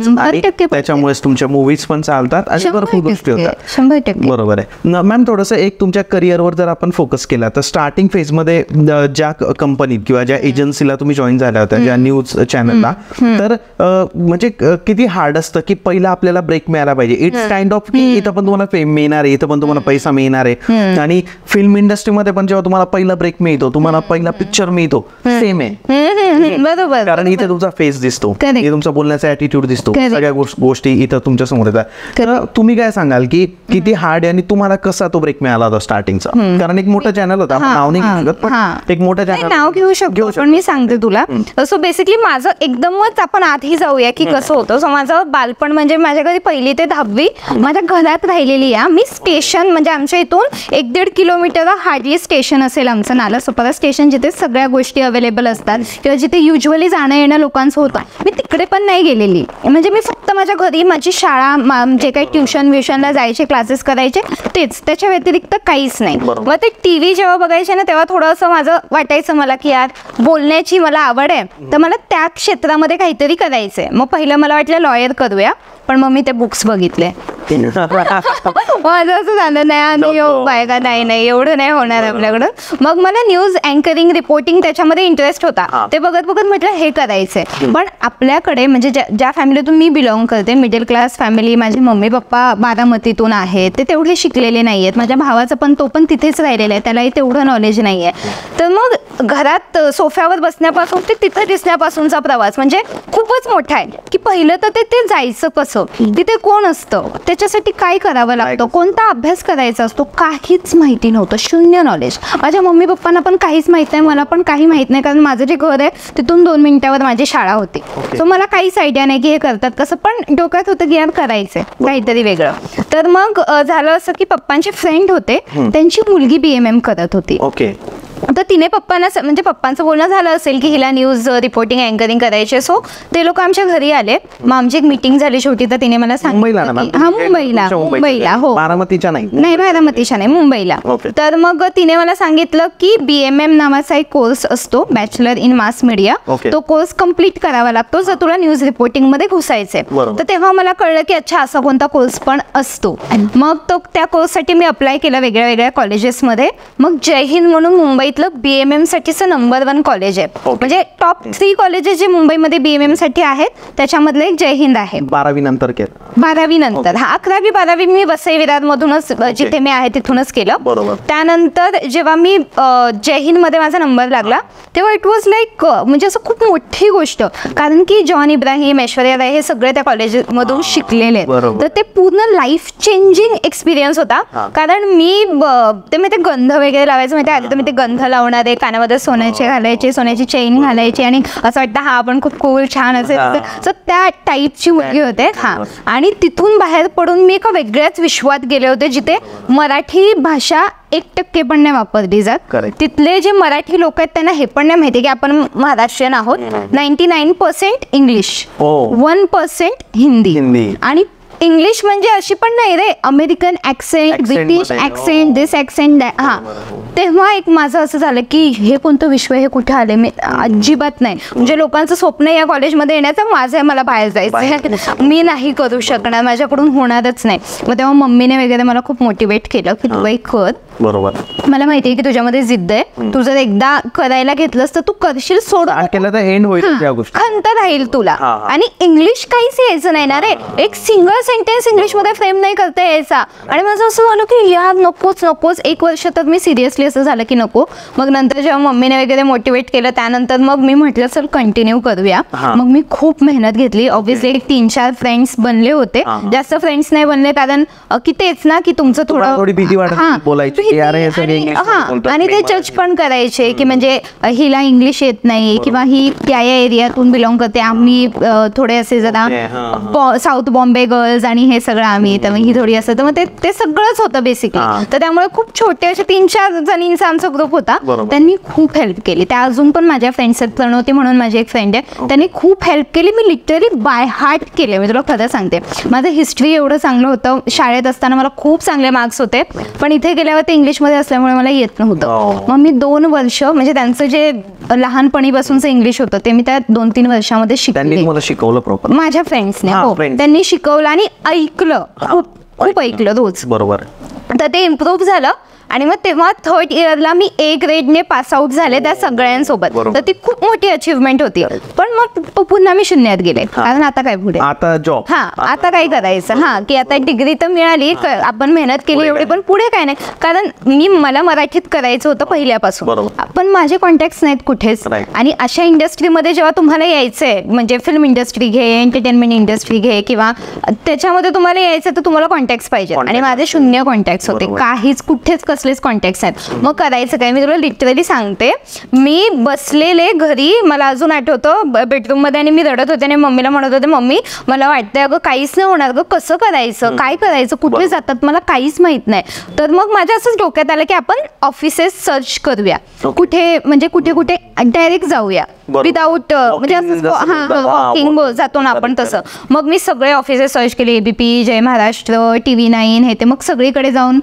त्याच्यामुळेच तुमच्या मूवीज पण चालतात आणि भरपूर गोष्टी होतात. 100% बरोबर आहे. मॅम, थोडंसं एक तुमच्या करिअरवर जर आपण फोकस केला तर स्टार्टिंग फेज मध्ये ज्या कंपनीत किंवा ज्या एजन्सीला तुम्ही जॉईन झाल्या होत्या, ज्या न्यूज चॅनलला, तर म्हणजे किती हार्ड असतं की पहिला आपल्याला ब्रेक मिळाला पाहिजे. इट्स काइंड ऑफ की इथं पण तुम्हाला फेम मिळणार आहे, इथं पण तुम्हाला पैसा मिळणार आहे, आणि फिल्म इंडस्ट्रीमध्ये पण जेव्हा तुम्हाला पहिला ब्रेक मिळतो, तुम्हाला पहिला पिक्चर मिळतो, सेम आहे. बरोबर, कारण इथे तुमचा फेस दिसतो, इथे तुमचा बोलण्याचा ऍटिट्यूड दिसतो, सगळ्या गोष्टी इथं तुमच्या समोर येतात. तर तुम्ही काय सांगाल की किती हार्ड आणि तुम्हाला कसा तो ब्रेक मिळाला होता स्टार्टिंगचा? कारण एक मोठं चॅनल होता, नाव नाही घेऊ शकत, पण एक मोठं चॅनल नाव घेऊ शकतो, पण मी सांगते तुला. सो बेसिकली माझं एकदमच आपण आधी जाऊया की कसं होतं. सो माझं बालपण म्हणजे माझ्या घरी 1ली ते 10वी माझ्या घरात राहिलेली आहे मी. स्टेशन म्हणजे आमच्या इथून 1-1.5 किलोमीटर हार्डली स्टेशन असेल आमचं, नालासोपारा स्टेशन, जिथे सगळ्या गोष्टी अवेलेबल असतात किंवा जिथे युजली जाणं येणं लोकांचं होतं. मी तिकडे पण नाही गेलेली, म्हणजे मी फक्त माझ्या घरी माझी शाळा, जे काही ट्युशनला जायचे, क्लासेस करायचे तेच, त्याच्या व्यतिरिक्त काहीच नाही. मग ते टीव्ही जेव्हा बघायचे ना तेव्हा थोडंसं माझं वाटायचं मला की यार बोलण्याची मला आवड आहे, तर मला त्या क्षेत्रामध्ये काहीतरी करायचंय. मग पहिलं मला वाटलं लॉयर करूया, पण मग मी ते बुक्स बघितले, माझं असं झालं नाही एवढं नाही होणार आपल्याकडं. मग मला न्यूज अँकरिंग, रिपोर्टिंग त्याच्यामध्ये इंटरेस्ट होता, ते बघत बघत म्हटलं हे करायचंय. पण आपल्याकडे म्हणजे ज्या फॅमिलीतून मी बिलॉंग करते, मिडल क्लास फॅमिली, माझे मम्मी पप्पा बारामतीतून आहेत, ते तेवढे शिकलेले नाही आहेत. माझ्या भावाचं पण तो पण तिथेच राहिलेला आहे, त्यालाही तेवढं नॉलेज नाही आहे. तर मग घरात सोफ्यावर बसण्यापासून ते तिथं दिसण्यापासूनचा प्रवास म्हणजे खूपच मोठा आहे की पहिलं तर ते जायचं कसं, तिथे कोण असतं, त्याच्यासाठी काय करावं लागतं, कोणता अभ्यास करायचा असतो, काहीच माहिती नव्हतं, शून्य नॉलेज. माझ्या मम्मी पप्पांना पण काहीच माहित नाही, मला पण काही माहित नाही, कारण माझं जे घर आहे तिथून 2 मिनिटावर माझी शाळा होती. सो मला काहीच आयडिया नाही की हे करतात कसं, पण डोक्यात होतं की यार करायचंय काहीतरी वेगळं. तर मग झालं असं की पप्पांचे फ्रेंड होते, त्यांची मुलगी BMM करत होती. तर तिने पप्पांना म्हणजे पप्पांचं बोलणं झालं असेल की हिला न्यूज रिपोर्टिंग अँकरिंग करायचे. सो ते लोक आमच्या घरी आले, मग आमची एक मीटिंग झाली शेवटी. तर तिने मला सांगितलं, मुंबईला, हो, बारामतीच्या नाही, मुंबईला. तर मग तिने मला सांगितलं की BMM नावाचा एक कोर्स असतो, बॅचलर इन मास मीडिया, तो कोर्स कम्प्लीट करावा लागतो जर तुला न्यूज रिपोर्टिंग मध्ये घुसायचंय. तर तेव्हा मला कळलं की अच्छा असा कोणता कोर्स पण असतो. मग तो त्या कोर्ससाठी मी अप्लाय केला वेगळ्या वेगळ्या कॉलेजेसमध्ये. मग जय हिंद म्हणून मुंबईतलं BMM साठीचं नंबर 1 कॉलेज आहे, म्हणजे टॉप 3 कॉलेजेस जे मुंबईमध्ये BMM साठी आहेत त्याच्यामधलं एक जय हिंद आहे. 12वी नंतर 11वी 12वी मी वसई विरार मधूनच जिथे मी आहे तिथूनच केलं. त्यानंतर जेव्हा मी जय हिंद मध्ये माझा नंबर लागला तेव्हा इट वॉज लाईक म्हणजे असं खूप मोठी गोष्ट, कारण की जॉन इब्राहिम, ऐश्वर्या राय हे सगळे त्या कॉलेजमधून शिकलेले आहेत. तर ते पूर्ण लाईफ चेंजिंग एक्सपिरियन्स होता. कारण मी ते गंध वगैरे लावायचं माहिती, आधी तर मी ते गंध नथ लावणारे, कानामध्ये सोन्याचे घालायचे, सोन्याची चेन घालायची आणि असं वाटतं हा आपण खूप कूल छान असेल. तर त्या टाईपची मुलगी होते. हा, आणि तिथून बाहेर पडून मी एका वेगळ्याच विश्वात गेले होते जिथे मराठी भाषा 1% पण नाही वापरली जात. तिथले जे मराठी लोक आहेत त्यांना हे पण नाही माहिती की आपण महाराष्ट्रीयन आहोत. 99% इंग्लिश, 1% हिंदी. आणि इंग्लिश म्हणजे अशी पण नाही रे, अमेरिकन ऍक्सेंट, ब्रिटिश ऍक्सेंट, दिस ऍक्सेंट. हा, तेव्हा एक माझं असं झालं की हे कोणतं विश्व, हे कुठे आले मी, अजिबात नाही. म्हणजे लोकांचं स्वप्न या कॉलेजमध्ये येण्याचं, माझं आहे मला बाहेर जायचं, मी नाही करू शकणार, माझ्याकडून होणारच नाही. मग तेव्हा मम्मीने वगैरे मला खूप मोटिवेट केलं की तू एक कर. बरोबर, मला माहिती आहे की तुझ्यामध्ये जिद्द आहे, तू जर एकदा करायला घेतलंस तर तू करशील, सोड केलं तर एंड होईल, खंत राहील तुला. आणि इंग्लिश काहीच यायचं नाही ना रे, एक सिंगल सेंटेन्स इंग्लिश मध्ये फ्रेम नाही करता यायचा. आणि माझं असं झालं की यार नकोच. 1 वर्ष तर मी सिरियसली असं झालं की नको. मग नंतर जेव्हा मम्मीने वगैरे मोटिवेट केलं त्यानंतर मग मी म्हटलं चल कंटिन्यू करूया. मग मी खूप मेहनत घेतली. ऑब्व्हियसली 3-4 फ्रेंड्स बनले होते, जास्त फ्रेंड्स नाही बनले कारण की तेच ना की तुमचं थोडी भीती बोलायची आणि ते जज पण करायचे की म्हणजे हिला इंग्लिश येत नाही किंवा ही या एरियातून बिलॉंग करते, आम्ही थोडे असे जरा साऊथ बॉम्बे गर्ल्स आणि हे सगळं आम्ही, तर ही थोडी असं, तर मग ते सगळंच होतं बेसिकली. तर त्यामुळे खूप छोटे असे 3-4 जणींचा आमचा ग्रुप होता. त्यांनी खूप हेल्प केली. त्या अजून पण माझ्या फ्रेंड्स आहेत. प्रणवती म्हणून माझी एक फ्रेंड आहे, त्यांनी खूप हेल्प केली. मी लिटरली बाय हार्ट केले. मी तुला खरं सांगते, माझं हिस्ट्री एवढं चांगलं होतं. शाळेत असताना मला खूप चांगले मार्क्स होते, पण इथे गेल्यावर ते इंग्लिशमध्ये असल्यामुळे मला येत नव्हतं. मग मी 2 वर्ष म्हणजे त्यांचं जे लहानपणीपासूनचं इंग्लिश होतं ते मी त्या 2-3 वर्षामध्ये शिकवलं प्रॉपर. माझ्या फ्रेंड्सने त्यांनी शिकवलं आणि ऐकलं, खूप ऐकलं रोज. बरोबर. तर ते इम्प्रूव्ह झालं. आणि मग तेव्हा 3rd इयरला मी A ग्रेडने पास आउट झाले त्या सगळ्यांसोबत. तर ती खूप मोठी अचीवमेंट होती. पण मग पुन्हा मी शून्यात गेले, कारण आता काय पुढे, आता जॉब, आता काय करायचं. की आता डिग्री तर मिळाली, आपण मेहनत केली एवढी, पण पुढे काय नाही. कारण मला मराठीत करायचं होतं पहिल्यापासून, पण माझे कॉन्टॅक्ट्स नाहीत कुठेच. आणि अशा इंडस्ट्रीमध्ये जेव्हा तुम्हाला यायचंय, म्हणजे फिल्म इंडस्ट्री घे, एंटरटेनमेंट इंडस्ट्री घे, किंवा त्याच्यामध्ये तुम्हाला यायचं तर तुम्हाला कॉन्टॅक्ट्स पाहिजे. आणि माझे 0 कॉन्टॅक्ट्स होते, काहीच कुठेच कॉन्टॅक्ट्स आहेत. मग करायचं काय, मी तुला लिटरली सांगते, मी बसलेले घरी, मला अजून आठवतं बेडरूम मध्ये, आणि मी रडत होते आणि मम्मीला म्हणत होते, मम्मी मला वाटतंय अगं काहीच नाही होणार गं, कसं करायचं, काय करायचं, कुठे जातात मला काहीच माहित नाही. तर मग माझ्या असंच डोक्यात आलं की आपण ऑफिसेस सर्च करूया, कुठे म्हणजे कुठे डायरेक्ट जाऊया विदाऊट म्हणजे असं जातो ना आपण तसं. मग मी सगळे ऑफिसेस सर्च केले, ABP, जय महाराष्ट्र, TV9 हे ते. मग सगळीकडे जाऊन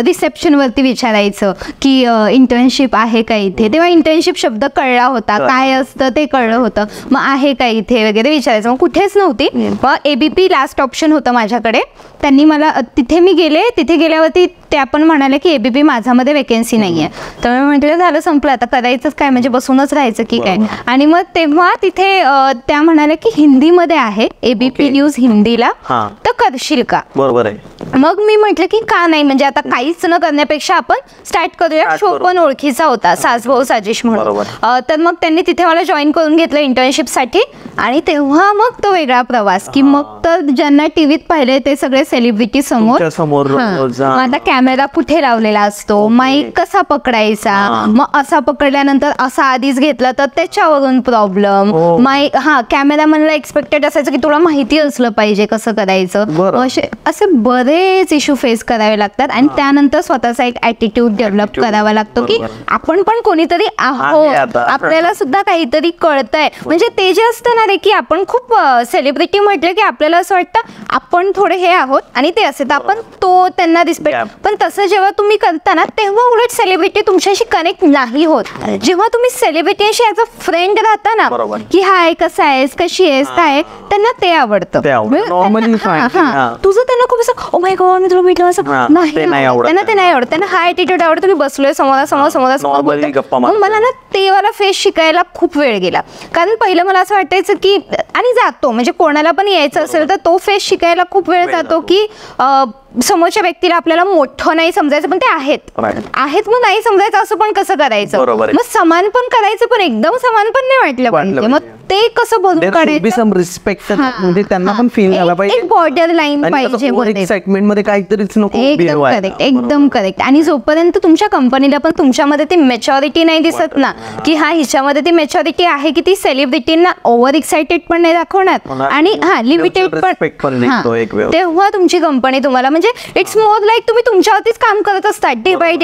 रिसेप्शनवरती विचारायचं की इंटर्नशिप आहे का इथे. तेव्हा इंटर्नशिप शब्द कळला होता, काय असतं ते कळलं होतं. मग आहे का इथे वगैरे विचारायचं. मग कुठेच नव्हती. मग ABP लास्ट ऑप्शन होतं माझ्याकडे. त्यांनी मला, तिथे मी गेले, तिथे गेल्यावरती ते आपण म्हणाले की ABP माझ्यामध्ये वेकेन्सी नाही आहे. तर मी म्हटलं झालं संपलं, आता करायचंच काय, म्हणजे बसूनच राहायचं की काय. आणि मग तेव्हा तिथे त्या म्हणाल्या की हिंदीमध्ये आहे, ABP न्यूज हिंदीला, तर करशील का. बरोबर आहे. मग मी म्हटलं की का नाही, म्हणजे आता काहीच न करण्यापेक्षा आपण स्टार्ट करूया. शो पण ओळखीचा होता, सासभाऊ साजिश म्हणून. तर मग त्यांनी तिथे मला जॉईन करून घेतलं इंटर्नशिपसाठी. आणि तेव्हा मग तो वेगळा प्रवास, की मग तर ज्यांना टीव्हीत पाहिले ते सगळे सेलिब्रिटी समोर, आता कॅमेरा कुठे लावलेला असतो, माईक कसा पकडायचा, मग असा पकडल्यानंतर असा आधीच घेतला तर त्याच्यावरून प्रॉब्लेम, माईक कॅमेरामॅनला एक्सपेक्टेड असायचं की तुला माहिती असलं पाहिजे कसं करायचं. असे बरेच इश्यू फेस करावे लागतात. आणि त्यानंतर स्वतःचा एक ॲटिट्यूड डेव्हलप करावा लागतो की आपण पण कोणीतरी आहोत, आपल्याला सुद्धा काहीतरी कळतंय. म्हणजे ते जे असतं ना रे की आपण खूप सेलिब्रिटी म्हटलं की आपल्याला असं वाटतं आपण थोडे हे आहोत आणि ते असे, तर आपण तो त्यांना रिस्पेक्ट. पण तसं जेव्हा तुम्ही करता ना तेव्हा उलट सेलिब्रिटी तुमच्याशी कनेक्ट नाही होत. जेव्हा तुम्ही सेलिब्रिटीशी ॲज अ फ्रेंड राहता ना की हाय कसा आहेस, कशी आहेस, काय, त्यांना ते आवडतं. तुझं त्यांना खूप असं ओ माय गॉड मी तुला भेटलं असं नाही, त्यांना ते नाही आवडत. त्यांना हा ॲटिट्यूड आवडतो की बसलोय समोरासमोर. मला ना ते वाला फेस शिकायला खूप वेळ गेला. कारण पहिलं मला असं वाटायचं की, आणि जातो म्हणजे कोणाला पण यायचं असेल तर तो फेस शिकायला खूप वेळ जातो की समोरच्या व्यक्तीला आपल्याला मोठं नाही समजायचं, पण ते आहेत मग नाही समजायचं असं पण कसं करायचं. मग समान पण करायचं, पण एकदम समान पण नाही वाटलं पाहिजे. मग ते कसं भरून काढायचं रिस्पेक्ट म्हणजे त्यांना पण फील झाला पाहिजे, एक बॉर्डर लाईन पाहिजे, एक्साइटमेंट मध्ये काहीतरीच नको. एकदम करेक्ट. आणि जोपर्यंत तुमच्या कंपनीला पण तुमच्यामध्ये ती मेच्युरिटी नाही दिसत ना, की हा हिच्यामध्ये ती मेच्युरिटी आहे, की ती सेलिब्रिटींना ओव्हर एक्साइटेड पण नाही दाखवणार आणि लिमिटेड पण, तेव्हा तुमची कंपनी तुम्हाला म्हणजे इट्स मोर लाईक तुम्ही तुमच्यावरतीच काम करत असतात डे बाय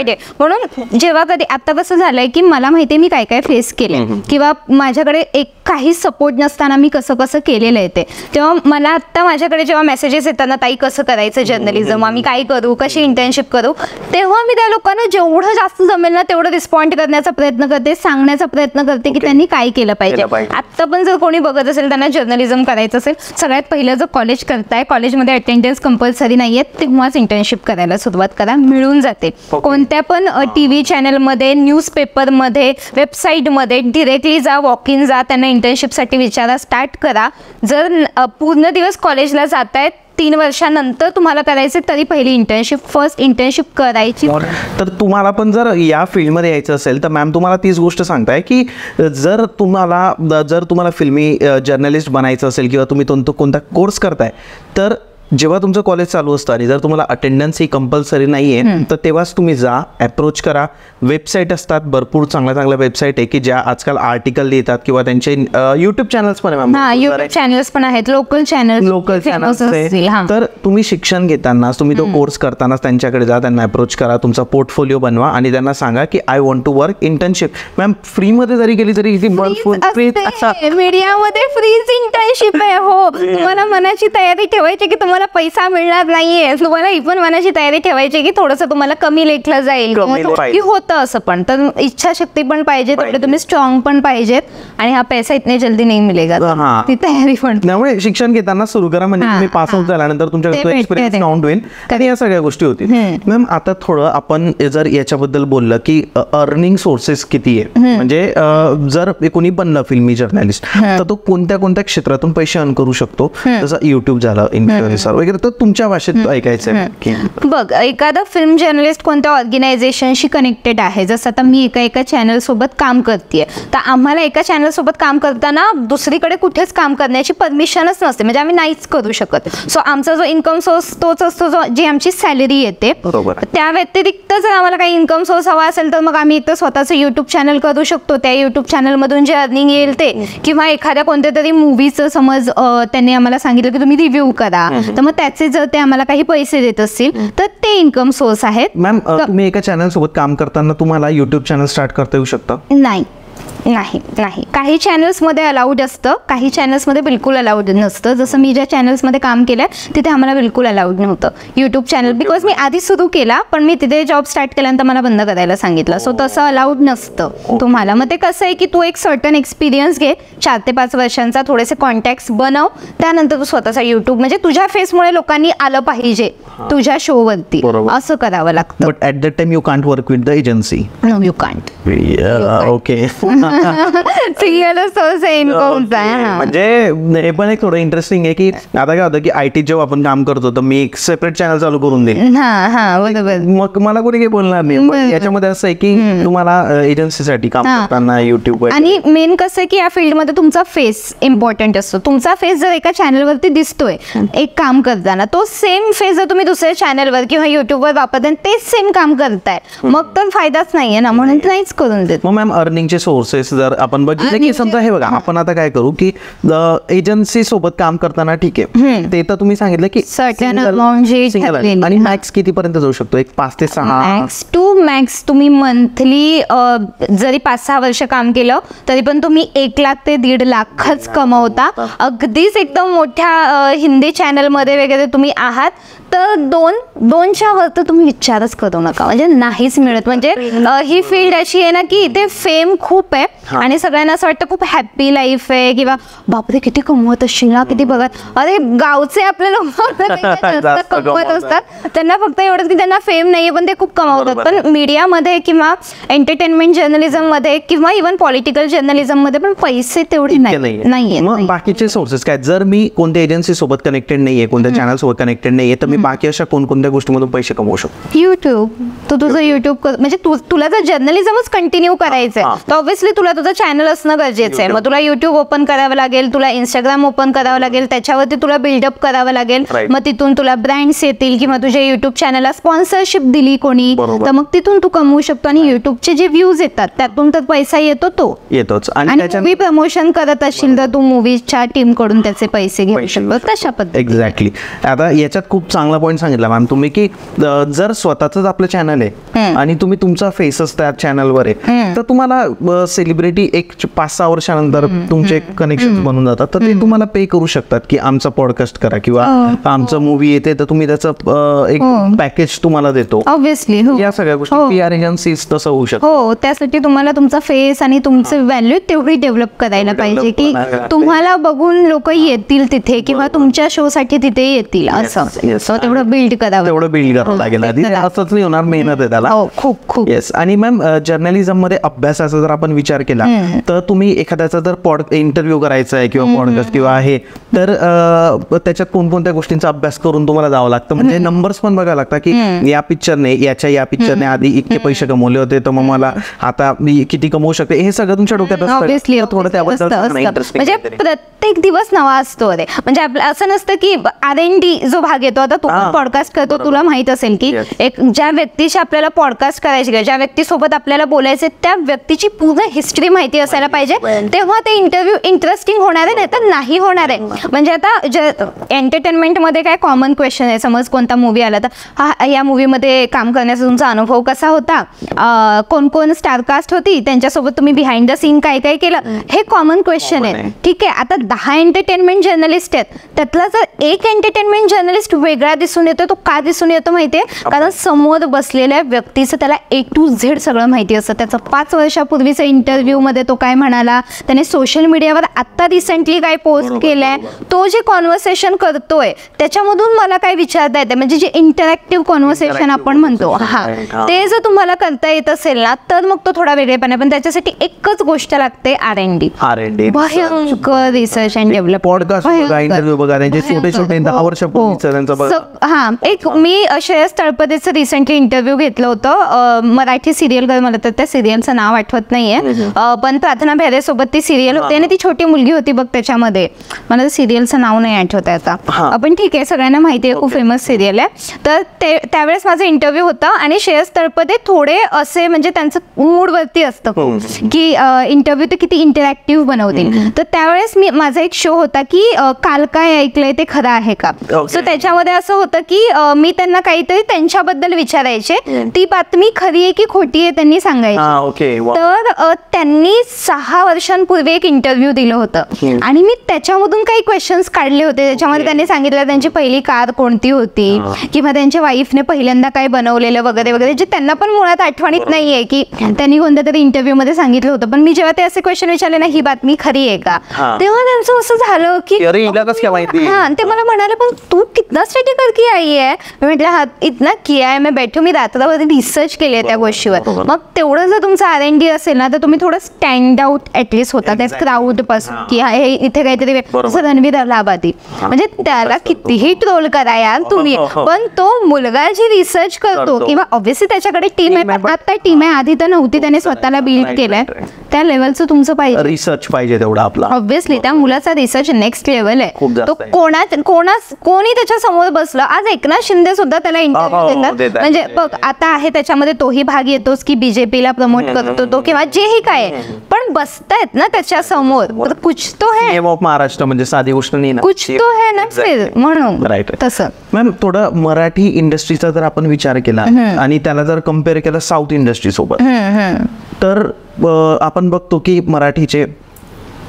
डे. म्हणून जेव्हा कधी आता कसं झालंय की मला माहितीये मी काय काय फेस केले किंवा माझ्याकडे एक काही सपोर्ट नसताना मी कसं कसं केलेलं आहे ते, तेव्हा मला आता माझ्याकडे जेव्हा मेसेजेस येतात ना, ताई कसं करायचं जर्नलिझम, आम्ही काय करू, कशी इंटर्नशिप करू, तेव्हा मी त्या लोकांना जेवढं जास्त जमेल ना तेवढं रिस्पॉन्ड करण्याचा प्रयत्न करते, सांगण्याचा प्रयत्न करते की त्यांनी काय केलं पाहिजे. आता पण जर कोणी बघत असेल त्यांना जर्नलिझम करायचं असेल, सगळ्यात पहिलं जर कॉलेज करताय, कॉलेजमध्ये अटेंडन्स कंपल्सरी नाहीये, तेव्हाच इंटर्नशिप करायला सुरुवात करा, मिळून जाते. कोणत्या पण टीव्ही चॅनलमध्ये, न्यूजपेपरमध्ये, वेबसाईटमध्ये डिरेक्टली जा, वॉक इन जा, त्यांना इंटर्नशिपसाठी विचारा, स्टार्ट करा. जर पूर्ण दिवस कॉलेजला जातायत, 3 वर्षानंतर तुम्हाला करायचे तरी पहिली इंटर्नशिप, फर्स्ट इंटर्नशिप करायची. तर तुम्हाला पण जर या फील्डमध्ये यायचं असेल तर मॅम तुम्हाला तीच गोष्ट सांगताय की जर तुम्हाला फिल्मी जर्नलिस्ट बनायचं असेल किंवा तुम्ही कोणता कोर्स करताय, तर जेव्हा तुमचं कॉलेज चालू असतं आणि जर तुम्हाला अटेंडन्स ही कंपल्सरी नाही आहे तर तेव्हाच तुम्ही जा, अप्रोच करा. वेबसाईट असतात, भरपूर चांगल्या वेबसाईट आहे की ज्या आजकाल आर्टिकल लिहितात किंवा त्यांचे युट्यूब चॅनल्स पण आहे, युट्यूब चॅनल्स पण आहेत, लोकल चॅनल्स. तर तुम्ही शिक्षण घेताना, तुम्ही तो कोर्स करताना त्यांच्याकडे जा, त्यांना अप्रोच करा, तुमचा पोर्टफोलिओ बनवा आणि त्यांना सांगा की I want to work internship. Ma'am फ्रीमध्ये जरी गेली तरी मीडियामध्ये फ्रीज इंटर्नशिप आहे. हो, तुम्हाला मनाची तयारी ठेवायची की तुम्हाला पैसा मिळणार नाहीये, तुम्हाला ही पण मनाची तयारी ठेवायची की थोडंसं तुम्हाला कमी लेखलं जाईल, होतं असं पण. तर इच्छाशक्ती पण पाहिजे, तेवढे तुम्ही स्ट्रॉंग पण पाहिजेत आणि हा पैसा इतने जल्दी नाही मिळेगा, ती तयारी पण. त्यामुळे शिक्षण घेताना सुरू करा, म्हणजे तुम्ही पास आउट झाल्यानंतर तुमच्याकडे एक्सपिरियन्स काउंट होईल आणि या सगळ्या गोष्टी होतील. मॅम आता थोडं आपण जर याच्याबद्दल बोललं की अर्निंग सोर्सेस किती आहे, म्हणजे जर कोणी बनलं फिल्मी जर्नलिस्ट तर तो कोणत्या क्षेत्रातून पैसे अर्न करू शकतो, जसं युट्यूब झालं, इन्फ्लुएन्सर वगैरे, तर तुमच्या भाषेत ऐकायचं. बघ, एखादा फिल्म जर्नलिस्ट कोणत्या ऑर्गनायझेशनशी कनेक्टेड आहे, जसं आता मी एका चॅनल सोबत काम करते, तर आम्हाला एका चॅनल सोबत काम करताना दुसरीकडे कुठेच काम करण्याची परमिशनच नसते, म्हणजे आम्ही नाहीच करू शकत. सो आमचा जो इन्कम सोर्स तोच असतो जी आमची सॅलरी येते. त्या व्यतिरिक्त जर आम्हाला काही इन्कम सोर्स हवा असेल तर मग आम्ही एक तर स्वतःचं युट्यूब चॅनल करू शकतो, त्या युट्यूब चॅनलमधून जे अर्निंग येईल ते, किंवा एखाद्या कोणत्या तरी मूवीचं समज त्यांनी आम्हाला सांगितलं की तुम्ही रिव्ह्यू करा, तर मग त्याचे जर ते आम्हाला काही पैसे देत असतील तर ते इन्कम सोर्स आहेत. मॅम तुम्ही एका चॅनल सोबत काम करताना तुम्हाला युट्यूब चॅनल स्टार्ट करता येऊ शकतं? नाही. काही चॅनल्समध्ये अलाउड असतं, काही चॅनल्समध्ये बिलकुल अलाउड नसतं. जसं मी ज्या चॅनल्समध्ये काम केलं तिथे आम्हाला बिलकुल अलाउड नव्हतं यूट्यूब चॅनल, बिकॉज मी आधी सुरू केला पण मी तिथे जॉब स्टार्ट केल्यानंतर मला बंद करायला सांगितलं. सो तसं अलाउड नसतं तुम्हाला. मग ते कसं आहे की तू एक सर्टन एक्सपिरियन्स घे 4 ते 5 वर्षांचा, थोडेसे कॉन्टॅक्ट्स बनव, त्यानंतर तू स्वतःचा युट्यूब, म्हणजे तुझ्या फेसमुळे लोकांनी आलं पाहिजे तुझ्या शोवरती, असं करावं लागतं. But at that time you can't work with the agency. No, you can't. Okay. म्हणजे हे पण एक थोडं इंटरेस्टिंग आहे की आता काय होतं की IT जेव्हा आपण काम करतो तर मी एक सेपरेट चॅनल चालू करून देईन, मग मला कोणी काही बोलणार नाही. याच्यामध्ये असं आहे की तुम्हाला एजन्सीसाठी काम करताना युट्यूब, आणि मेन कसं आहे की या फील्डमध्ये तुमचा फेस इम्पॉर्टंट असतो. तुमचा फेस जर एका चॅनलवरती दिसतोय एक काम करताना, तो सेम फेस जर तुम्ही दुसऱ्या चॅनलवर किंवा युट्यूबवर वापरताय तेच सेम काम करताय, मग तर फायदाच नाहीये ना, म्हणून नाहीच करून देत. मग मॅम अर्निंगचे सोर्सेस जर आपण बघितले की समजा हे बघा, आपण आता काय करू की एजन्सी सोबत काम करताना ठीक आहे, ते तर तुम्ही सांगितलं की आणि मॅक्स किती पर्यंत जाऊ शकतो, एक 5 ते 6 मॅक्स टू मॅक्स तुम्ही मंथली जरी 5-6 वर्ष काम केलं तरी पण तुम्ही 1 लाख ते 1.5 लाखच कमवता. अगदीच एकदम मोठ्या हिंदी चॅनल मध्ये वगैरे तुम्ही आहात तर 2च्या वर तर तुम्ही विचारच करू नका, म्हणजे नाहीच मिळत. म्हणजे ही फील्ड अशी आहे ना की इथे फेम खूप आहे आणि सगळ्यांना असं वाटतं खूप हॅप्पी लाईफ आहे किंवा बापरे किती कमवत असशील ना, किती बघत. अरे गावचे आपले लोक कमवत असतात, त्यांना फक्त एवढंच की त्यांना फेम नाहीये पण ते खूप कमावतात. पण मीडियामध्ये किंवा एंटरटेनमेंट जर्नलिझम मध्ये किंवा इव्हन पॉलिटिकल जर्नलिझम मध्ये पण पैसे तेवढे नाहीये. बाकीचे सोर्सेस काय, जर मी कोणत्या एजन्सी सोबत कनेक्टेड नाहीये, कोणत्या चॅनल सोबत कनेक्टेड नाहीये, तर मी मी बाकी अशा कोणकोणत्या गोष्टीमधून पैसे कमवू शकतो? युट्यूब. तू तुझं युट्यूब म्हणजे तुला जर जर्नलिझमच कंटिन्यू करायचंय तर ऑब्व्हियसली तुला तुझं चॅनल असणं गरजेचं आहे. मग तुला युट्यूब ओपन करावं लागेल, तुला इंस्टाग्राम ओपन करावं लागेल, त्याच्यावरती तुला बिल्डअप करावं लागेल. मग तिथून तुला ब्रँड्स येतील किंवा तुझ्या युट्यूब चॅनलला स्पॉन्सरशिप दिली कोणी तर मग तिथून तू कमवू शकतो. आणि युट्यूबचे जे व्ह्यूज येतात त्यातून तर पैसा येतोच. आणि मूवी प्रमोशन करत असशील तर तू मूवीच्या टीम कडून त्याचे पैसे घेऊ शकतो तशा पद्धतीने. एक्झॅक्टली. आता याच्यात खूप चांगला पॉईंट सांगितला मॅम तुम्ही की जर स्वतःच आपलं चॅनल आहे आणि तुम्ही तुमचा फेसच त्या चॅनलवर आहे तर तुम्हाला सेलिब्रिटी एक 5-6 वर्षानंतर तुमचे कनेक्शन बनून जातात तर ते तुम्हाला पे करू शकतात की आमचा पॉडकास्ट करा किंवा आमचं मूवी येते तर तुम्ही त्याचं एक पॅकेज तुम्हाला देतो. ऑब्व्हियसली या सगळ्या गोष्टी PR एजन्सीज तसं होऊ शकतं. हो, त्यासाठी तुम्हाला तुमचा फेस आणि तुमचं व्हॅल्यू तेवढी डेव्हलप करायला पाहिजे की तुम्हाला बघून लोक येतील तिथे किंवा तुमच्या शो साठी तिथे येतील असं तेवढं बिल्ड करावं लागेल. आधी असंच नाही होणार, मेहनत आहे त्याला खूप. येस. आणि मॅम जर्नलिझम मध्ये अभ्यासाचा जर आपण विचार केला तर तुम्ही एखाद्याचा जर इंटरव्ह्यू करायचा आहे किंवा पॉडकास्ट किंवा आहे तर त्याच्यात कोणकोणत्या गोष्टींचा अभ्यास करून तुम्हाला जावं लागतं. म्हणजे नंबर्स पण बघायला लागतात की या पिक्चरने या पिक्चरने आधी इतके पैसे कमवले होते तर मग मला आता मी किती कमवू शकते हे सगळं तुमच्या डोक्यात ऑब्व्हियसली थोडं त्याबद्दल म्हणजे प्रत्येक दिवस नवा असतो रे. म्हणजे असं नसतं की R&D जो भाग येतो आता तू पॉडकास्ट करतो तुला माहित असेल की एक ज्या व्यक्तीशी आपल्याला पॉडकास्ट करायची ज्या व्यक्तीसोबत आपल्याला बोलायचे त्या व्यक्तीची पूर्ण हिस्ट्री माहिती असायला पाहिजे तेव्हा ते इंटरव्ह्यू इंटरेस्टिंग होणार आहे नाही तर नाही होणार आहे. म्हणजे आता एंटरटेनमेंट मध्ये काय कॉमन क्वेश्चन आहे, समज कोणता मूवी आला तर या मूवीमध्ये काम करण्याचा तुमचा अनुभव कसा होता, कोण कोण स्टारकास्ट होती, त्यांच्यासोबत तुम्ही बिहाइंड द सीन काय काय केलं, हे कॉमन क्वेश्चन आहे. ठीक आहे. आता 10 एंटरटेनमेंट जर्नलिस्ट आहेत त्यातला जर एक एंटरटेनमेंट जर्नलिस्ट वेगळा दिसून येतो तो का दिसून येतो माहितीये, कारण समोर बसलेल्या व्यक्तीचं त्याला A to Z सगळं माहिती असतं. त्याचं 5 वर्षापूर्वीचं इंटरव्ह्यू मध्ये तो काय म्हणाला, त्याने सोशल मीडियावर आता रिसेंटली काय पोस्ट केलंय, तो जे कॉन्व्हर्सेशन करतोय त्याच्यामधून मला काय विचारता येते, म्हणजे जे इंटरॅक्टिव्ह कॉन्व्हर्सेशन आपण म्हणतो ते जर तुम्हाला करता येत असेल ना तर मग तो थोडा वेगळेपणा. पण त्याच्यासाठी एकच गोष्ट लागते R&D. भयंकर research and develop. Podcast interview बघा त्यांचे छोटे 10 वर्षापूर्वीचं त्यांचं एक मी श्रेयस तळपदेचं रिसेंटली इंटरव्ह्यू घेतलं होतं. मराठी सिरियल घर, मला तर त्या सिरियलचं नाव आठवत नाहीये पण प्रार्थना भेरे सोबत ती सिरियल होती आणि ती छोटी मुलगी होती बघ त्याच्यामध्ये. मला सिरियलचं नाव नाही आठवत आहे आता पण ठीक आहे सगळ्यांना माहिती आहे खूप फेमस सिरियल आहे. तर त्यावेळेस माझा इंटरव्ह्यू होता आणि श्रेयस तळपदे थोडे असे म्हणजे त्यांचं मूडवरती असतं की इंटरव्ह्यू ते किती इंटरॅक्टिव्ह बनवतील. तर त्यावेळेस माझा एक शो होता की काल काय ऐकलंय ते खरं आहे का. सो त्याच्यामध्ये असं होतं की मी त्यांना काहीतरी त्यांच्याबद्दल विचारायचे, ती बातमी खरी आहे की खोटी आहे त्यांनी सांगायची. तर त्यांनी 6 वर्षांपूर्वी एक इंटरव्ह्यू दिलं होतं आणि मी त्याच्यामधून काही क्वेश्चन्स काढले होते. त्याच्यामध्ये त्यांनी सांगितलं त्यांची पहिली कार कोणती होती किंवा त्यांच्या वाईफने पहिल्यांदा काय बनवलेलं वगैरे वगैरे, जे त्यांना पण मुळात आठवणीत नाहीये की त्यांनी कोणत्या तरी इंटरव्ह्यू मध्ये सांगितलं होतं. पण मी जेव्हा ते असे क्वेश्चन विचारले ना ही बातमी खरी आहे का, तेव्हा त्यांचं असं झालं की ते मला म्हणाले पण तू कितना स्टडी करके आई है. मी म्हटलं हा इतना किया है, मैं बैठू मी रात्रभर रिसर्च केली आहे त्या गोष्टीवर. मग तेवढं जर तुमचं R&D असेल ना तर तुम्ही थोडं स्टँड आउट ऍटलीस्ट होता त्या क्राऊड पासून की हे इथे काहीतरी रणवीर अलाहाबादी म्हणजे त्याला कितीही ट्रोल करा यार तुम्ही, पण तो मुलगा जे रिसर्च करतो किंवा ऑब्व्हियसली त्याच्याकडे टीम आहे पण आता टीम आहे, आधी तर नव्हती, त्याने स्वतःला बिल्ड केलंय, त्या लेवलचं तुमचं पाहिजे रिसर्च पाहिजे तेवढा आपला. ऑब्व्हियसली त्या मुलाचा रिसर्च नेक्स्ट लेवल आहे. तो कोणी त्याच्या समोर बसलं, आज एकनाथ शिंदे सुद्धा त्याला इंटरव्ह्यू देतात. म्हणजे बघ आता आहे त्याच्यामध्ये तोही भाग येतोच की BJPला प्रमोट करतो तो किंवा जेही काय, पण बसतायत ना त्याच्या समोर, कुछ तो है. महाराष्ट्र म्हणजे साधी गोष्ट नाही ना, कुछ तो है ना फिर म्हणून. राईट. तसं मॅम थोडं मराठी इंडस्ट्रीचा जर आपण विचार केला आणि त्याला जर कम्पेअर केला साऊथ इंडस्ट्री सोबत तर आपण बघतो की मराठीचे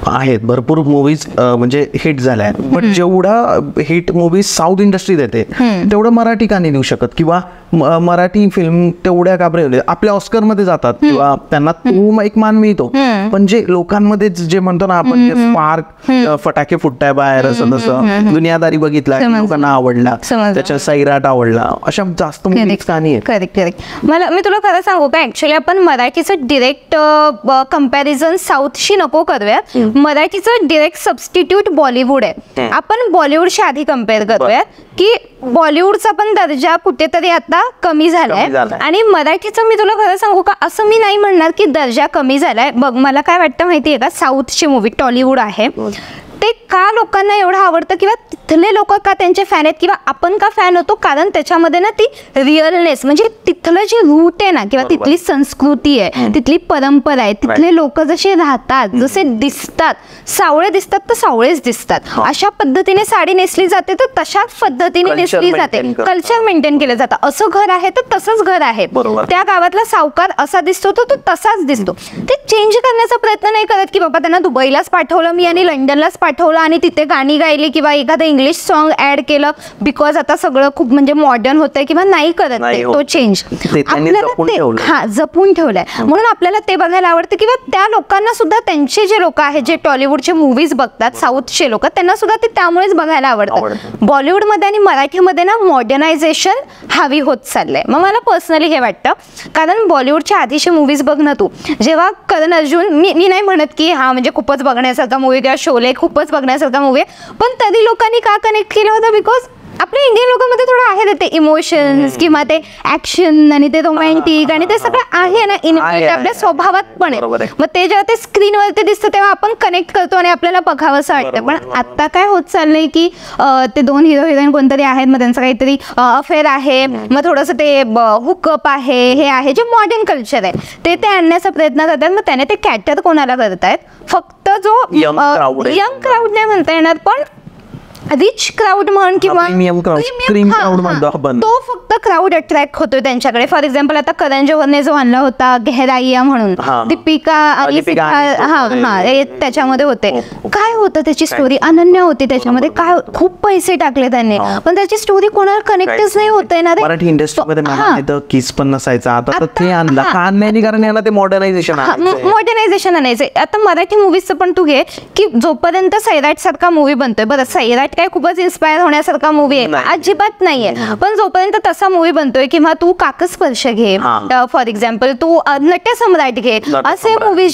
आहेत भरपूर मूवीज म्हणजे हिट झाल्या आहेत, बट जेवढा हिट मूवीज साऊथ इंडस्ट्री देते तेवढं मराठी का नाही देऊ शकत किंवा मराठी फिल्म तेवढ्या का बरे आपल्या ऑस्कर मध्ये जातात किंवा त्यांना तो एक मान मिळतो, पण जे लोकांमध्ये जे म्हणतो ना आपण स्पार्क फटाके फुटताय बाहेर असं तसं दुनियादारी बघितला लोकांना आवडला, त्याच्या सैराट आवडला, अशा जास्त मूवीज का नाही. करेक्ट. मी तुला खरं सांगू का ऍक्च्युअली आपण मराठीचं डिरेक्ट कंपॅरिझन साऊथशी नको करूया. मराठीचं डिरेक्ट सबस्टिट्यूट बॉलिवूड आहे. आपण बॉलिवूडच्या आधी कम्पेअर करूया की बॉलिवूडचा पण दर्जा कुठेतरी आता कमी झालाय आणि मराठीचं मी तुला खरं सांगू का, असं मी नाही म्हणणार की दर्जा कमी झालाय. बघ मला काय वाटतं माहितीये का, साऊथची मूवी टॉलिवूड आहे ते का लोकांना एवढं आवडतं किंवा तिथले लोक का त्यांचे फॅन आहेत किंवा आपण का फॅन होतो, कारण त्याच्यामध्ये ना ती रिअलनेस म्हणजे तिथलं जे रूट आहे ना किंवा तिथली संस्कृती आहे, तिथली परंपरा आहे, तिथले लोक जसे राहतात, जसे दिसतात, सावळे दिसतात तर सावळेच दिसतात, अशा पद्धतीने साडी नेसली जाते तर तशाच पद्धतीने नेसली जाते, कल्चर मेंटेन केलं जातं. असं घर आहे तर तसंच घर आहे, त्या गावातला सावकार असा दिसतो तो तसाच दिसतो. ते चेंज करण्याचा प्रयत्न नाही करत की बाबा त्यांना दुबईलाच पाठवलं मी आणि लंडनलाच पाठवलं आणि तिथे गाणी गायली किंवा एखादं इंग्लिश सॉन्ग ऍड केलं बिकॉज आता सगळं खूप म्हणजे मॉडर्न होतंय किंवा नाही करत तो चेंज. आपल्याला जपून ठेवलंय म्हणून आपल्याला ते बघायला आवडतं किंवा त्या लोकांना सुद्धा त्यांचे जे लोक आहेत जे टॉलिवूडचे मूवीज बघतात, साऊथचे लोक, त्यांना सुद्धा ते त्यामुळेच बघायला आवडतं. बॉलिवूडमध्ये आणि मराठीमध्ये ना मॉडर्नायझेशन हवी होत चाललंय. मग मला पर्सनली हे वाटतं, कारण बॉलिवूडच्या आधीचे मूवीज बघ ना तू, जेव्हा करण अर्जुन, मी नाही म्हणत की हा म्हणजे खूपच बघण्यासारखा मूवी किंवा शोले खूपच बघण्यासारखा मूवी आहे, पण तरी लोकांनी का कनेक्ट केलं होतं, बिकॉज आपल्या इंडियन लोकांमध्ये थोडं आहे ते इमोशन्स किंवा ते ऍक्शन आणि ते रोमॅन्टिक आणि ते सगळं आहे ना इनबिल्ट आपल्या स्वभावात पण आहे. मग ते जेव्हा ते स्क्रीनवरती दिसतं तेव्हा आपण कनेक्ट करतो आणि आपल्याला बघावंसं वाटतं. पण आता काय होत चाललंय की ते दोन हिरो हिरोईन कोणतरी आहेत, मग त्यांचं काहीतरी अफेअर आहे, मग थोडंसं ते हुकअप आहे, हे आहे जे मॉडर्न कल्चर आहे ते आणण्याचा प्रयत्न करतात. मग त्याने ते कॅटर कोणाला करतायत, फक्त जो यंग क्राऊड नाही म्हणता येणार पण रिच क्राऊड म्हण किंवा तो फक्त क्राऊड अट्रॅक्ट होतोय त्यांच्याकडे. फॉर एक्झाम्पल आता करण जोहरने जो आणला होता गहराईया म्हणून, दीपिका त्याच्यामध्ये होते, काय होतं त्याची स्टोरी अनन्य होती त्याच्यामध्ये, काय खूप पैसे टाकले त्यांनी पण त्याची स्टोरी कोणाला कनेक्टच नाही होतंय ना. मराठी इंडस्ट्रीमध्ये किस पण नसायचा, आता ते आणला का नाही, कारण याला ते मॉडर्नायझेशन आणायचंय. आता मराठी मूवीजचं पण तू घे की जोपर्यंत सैराट सारखा मूवी बनतोय, बरं सैराट काय खूपच इन्स्पायर होण्यासारखा मूवी आहे अजिबात नाहीये, पण जोपर्यंत तसा मूवी बनतोय किंवा तू काकस स्पर्श घे, फॉर एक्झाम्पल तू नटसम्राट घे, असे मूवी